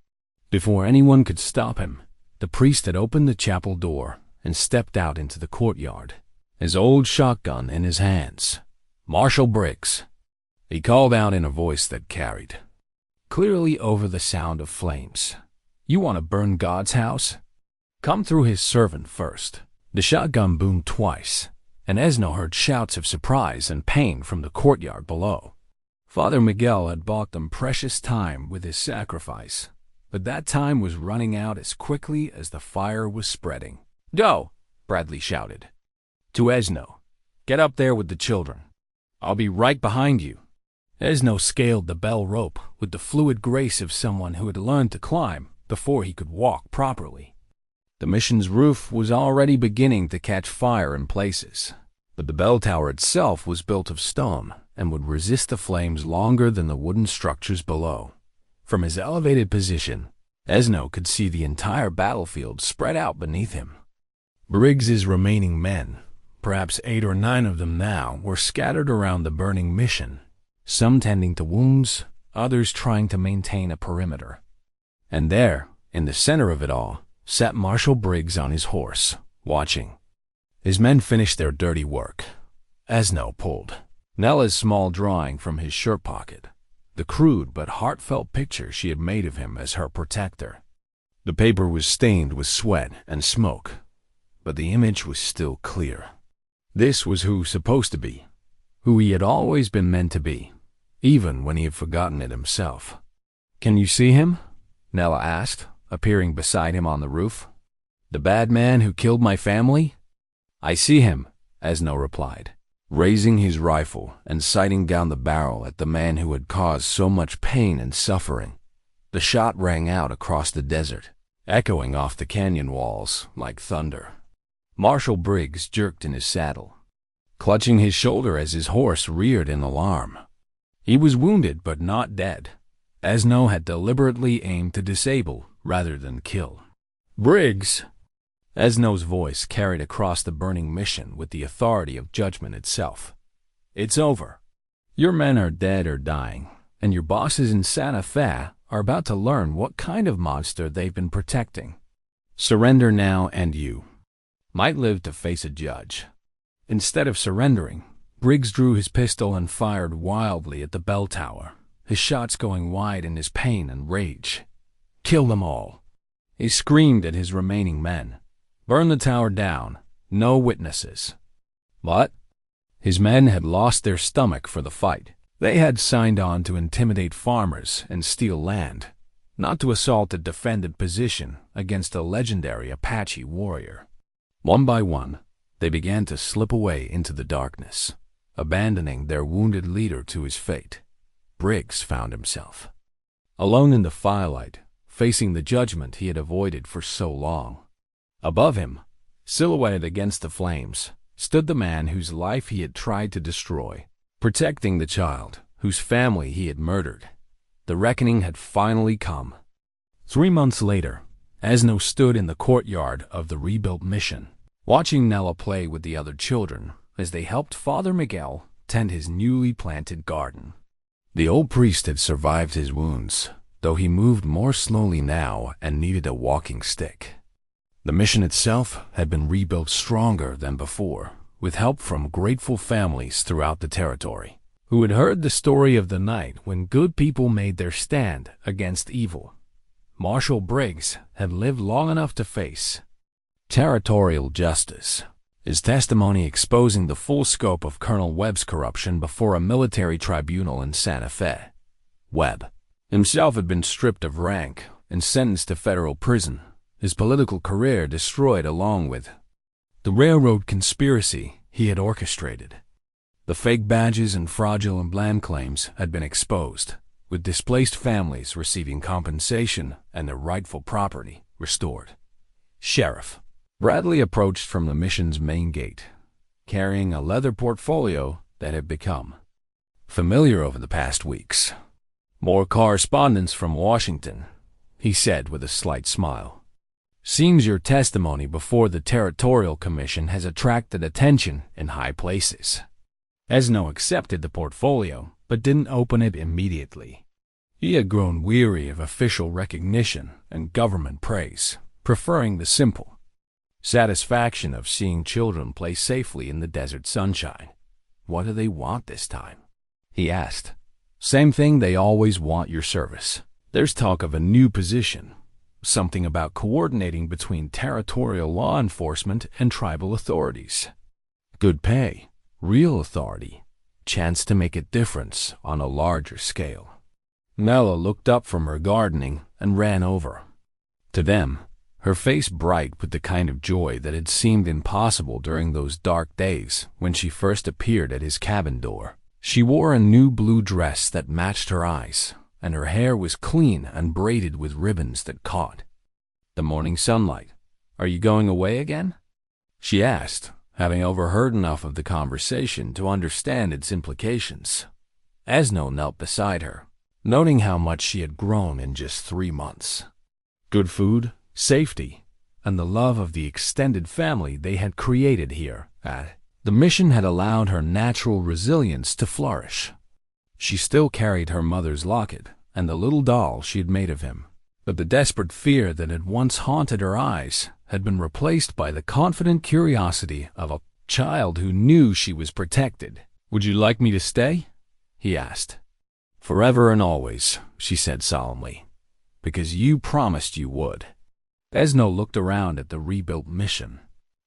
Before anyone could stop him, the priest had opened the chapel door and stepped out into the courtyard, his old shotgun in his hands. "Marshal Briggs," he called out in a voice that carried clearly over the sound of flames. "You want to burn God's house? Come through his servant first." The shotgun boomed twice, and Ezhno heard shouts of surprise and pain from the courtyard below. Father Miguel had bought them precious time with his sacrifice, but that time was running out as quickly as the fire was spreading. "Go!" Bradley shouted. To Ezhno, "Get up there with the children." I'll be right behind you. Ezhno scaled the bell rope with the fluid grace of someone who had learned to climb before he could walk properly. The mission's roof was already beginning to catch fire in places, but the bell tower itself was built of stone and would resist the flames longer than the wooden structures below. From his elevated position, Ezhno could see the entire battlefield spread out beneath him. Briggs's remaining men, perhaps 8 or 9 of them now, were scattered around the burning mission, some tending to wounds, others trying to maintain a perimeter. And there, in the center of it all, sat Marshal Briggs on his horse, watching. His men finished their dirty work. Ezhno pulled Nella's small drawing from his shirt pocket, the crude but heartfelt picture she had made of him as her protector. The paper was stained with sweat and smoke, but the image was still clear. This was who he was supposed to be, who he had always been meant to be, even when he had forgotten it himself. "Can you see him?" Nella asked, appearing beside him on the roof. "The bad man who killed my family?" "I see him," Ezhno replied, raising his rifle and sighting down the barrel at the man who had caused so much pain and suffering. The shot rang out across the desert, echoing off the canyon walls like thunder. Marshal Briggs jerked in his saddle, clutching his shoulder as his horse reared in alarm. He was wounded but not dead. Ezhno had deliberately aimed to disable rather than kill. "Briggs!" Ezhno's voice carried across the burning mission with the authority of judgment itself. "It's over. Your men are dead or dying, and your bosses in Santa Fe are about to learn what kind of monster they've been protecting. Surrender now and you might live to face a judge." Instead of surrendering, Briggs drew his pistol and fired wildly at the bell tower, his shots going wide in his pain and rage. "Kill them all!" He screamed at his remaining men. "Burn the tower down. No witnesses." But his men had lost their stomach for the fight. They had signed on to intimidate farmers and steal land, not to assault a defended position against a legendary Apache warrior. One by one, they began to slip away into the darkness, abandoning their wounded leader to his fate. Briggs found himself alone in the firelight, facing the judgment he had avoided for so long. Above him, silhouetted against the flames, stood the man whose life he had tried to destroy, protecting the child whose family he had murdered. The reckoning had finally come. 3 months later, Ezhno stood in the courtyard of the rebuilt mission, watching Nella play with the other children as they helped Father Miguel tend his newly planted garden. The old priest had survived his wounds, though he moved more slowly now and needed a walking stick. The mission itself had been rebuilt stronger than before, with help from grateful families throughout the territory, who had heard the story of the night when good people made their stand against evil. Marshal Briggs had lived long enough to face territorial justice, his testimony exposing the full scope of Colonel Webb's corruption before a military tribunal in Santa Fe. Webb himself had been stripped of rank and sentenced to federal prison, his political career destroyed along with the railroad conspiracy he had orchestrated. The fake badges and fraudulent land claims had been exposed, with displaced families receiving compensation and their rightful property restored. Sheriff Bradley approached from the mission's main gate, carrying a leather portfolio that had become familiar over the past weeks. "More correspondence from Washington," he said with a slight smile. "Seems your testimony before the Territorial Commission has attracted attention in high places." Ezhno accepted the portfolio, but didn't open it immediately. He had grown weary of official recognition and government praise, preferring the simple satisfaction of seeing children play safely in the desert sunshine. "What do they want this time?" he asked. "Same thing they always want: your service. There's talk of a new position, something about coordinating between territorial law enforcement and tribal authorities. Good pay, real authority, chance to make a difference on a larger scale." Nella looked up from her gardening and ran over to them, her face bright with the kind of joy that had seemed impossible during those dark days when she first appeared at his cabin door. She wore a new blue dress that matched her eyes, and her hair was clean and braided with ribbons that caught the morning sunlight. "Are you going away again?" she asked, having overheard enough of the conversation to understand its implications. Ezhno knelt beside her, noting how much she had grown in just 3 months. Good food, safety, and the love of the extended family they had created here at the mission had allowed her natural resilience to flourish. She still carried her mother's locket and the little doll she had made of him, but the desperate fear that had once haunted her eyes had been replaced by the confident curiosity of a child who knew she was protected. "Would you like me to stay?" he asked. "Forever and always," she said solemnly, "because you promised you would." Ezhno looked around at the rebuilt mission,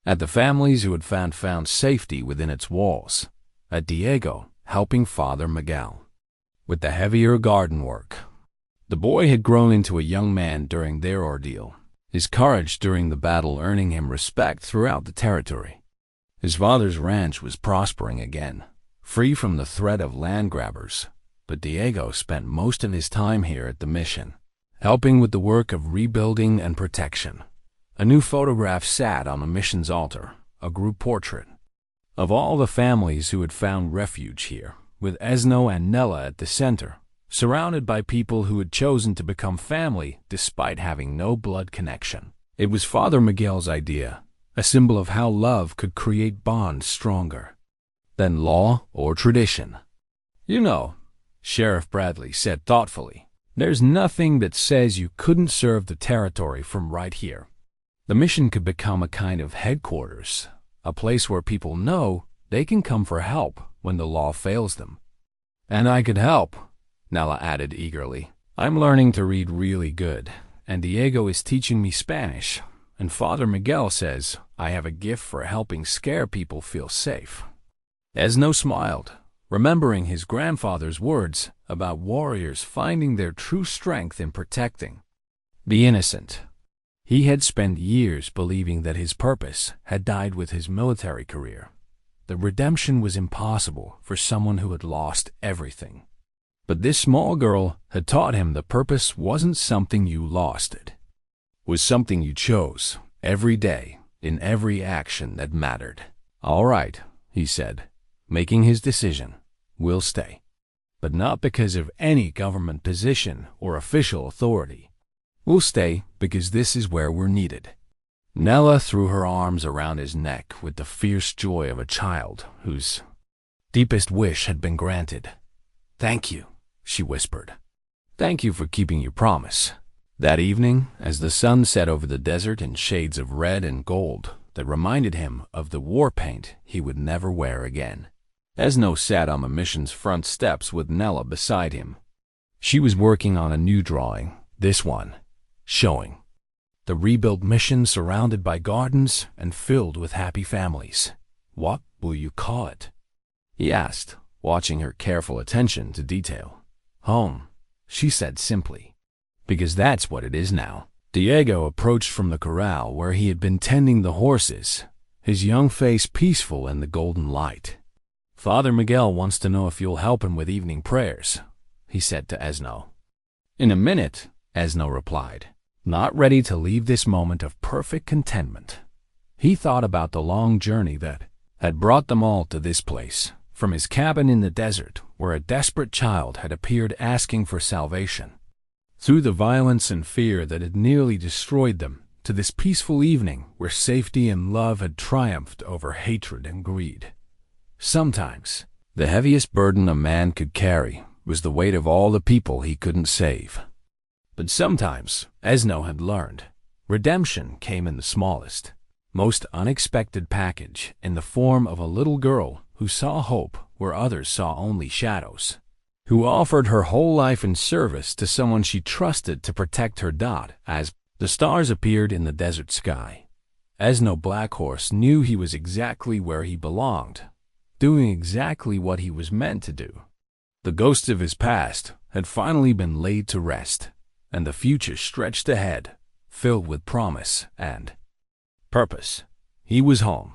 at the families who had found safety within its walls, at Diego helping Father Miguel with the heavier garden work. The boy had grown into a young man during their ordeal, his courage during the battle earning him respect throughout the territory. His father's ranch was prospering again, free from the threat of land grabbers, but Diego spent most of his time here at the mission, helping with the work of rebuilding and protection. A new photograph sat on the mission's altar, a group portrait of all the families who had found refuge here, with Ezhno and Nella at the center, surrounded by people who had chosen to become family despite having no blood connection. It was Father Miguel's idea, a symbol of how love could create bonds stronger than law or tradition. "You know," Sheriff Bradley said thoughtfully, "there's nothing that says you couldn't serve the territory from right here. The mission could become a kind of headquarters, a place where people know they can come for help when the law fails them." "And I could help," Nella added eagerly. "I'm learning to read really good, and Diego is teaching me Spanish, and Father Miguel says I have a gift for helping scare people feel safe." Ezhno smiled, remembering his grandfather's words about warriors finding their true strength in protecting the innocent. He had spent years believing that his purpose had died with his military career. The redemption was impossible for someone who had lost everything. But this small girl had taught him the purpose wasn't something you lost, it was something you chose every day in every action that mattered. "All right," he said, making his decision. "We'll stay. But not because of any government position or official authority. We'll stay because this is where we're needed." Nella threw her arms around his neck with the fierce joy of a child whose deepest wish had been granted. "Thank you," she whispered. "Thank you for keeping your promise." That evening, as the sun set over the desert in shades of red and gold that reminded him of the war paint he would never wear again, Ezhno sat on the mission's front steps with Nella beside him. She was working on a new drawing, this one, showing the rebuilt mission surrounded by gardens and filled with happy families. "What will you call it?" he asked, watching her careful attention to detail. "Home," she said simply, "because that's what it is now." Diego approached from the corral where he had been tending the horses, his young face peaceful in the golden light. "Father Miguel wants to know if you'll help him with evening prayers," he said to Ezhno. "In a minute," Ezhno replied, not ready to leave this moment of perfect contentment. He thought about the long journey that had brought them all to this place, from his cabin in the desert where a desperate child had appeared asking for salvation, through the violence and fear that had nearly destroyed them, to this peaceful evening where safety and love had triumphed over hatred and greed. Sometimes, the heaviest burden a man could carry was the weight of all the people he couldn't save. But sometimes, Ezhno had learned, redemption came in the smallest, most unexpected package in the form of a little girl who saw hope where others saw only shadows, who offered her whole life in service to someone she trusted to protect her dot as the stars appeared in the desert sky. Ezhno Blackhorse knew he was exactly where he belonged, doing exactly what he was meant to do. The ghosts of his past had finally been laid to rest, and the future stretched ahead, filled with promise and purpose. He was home.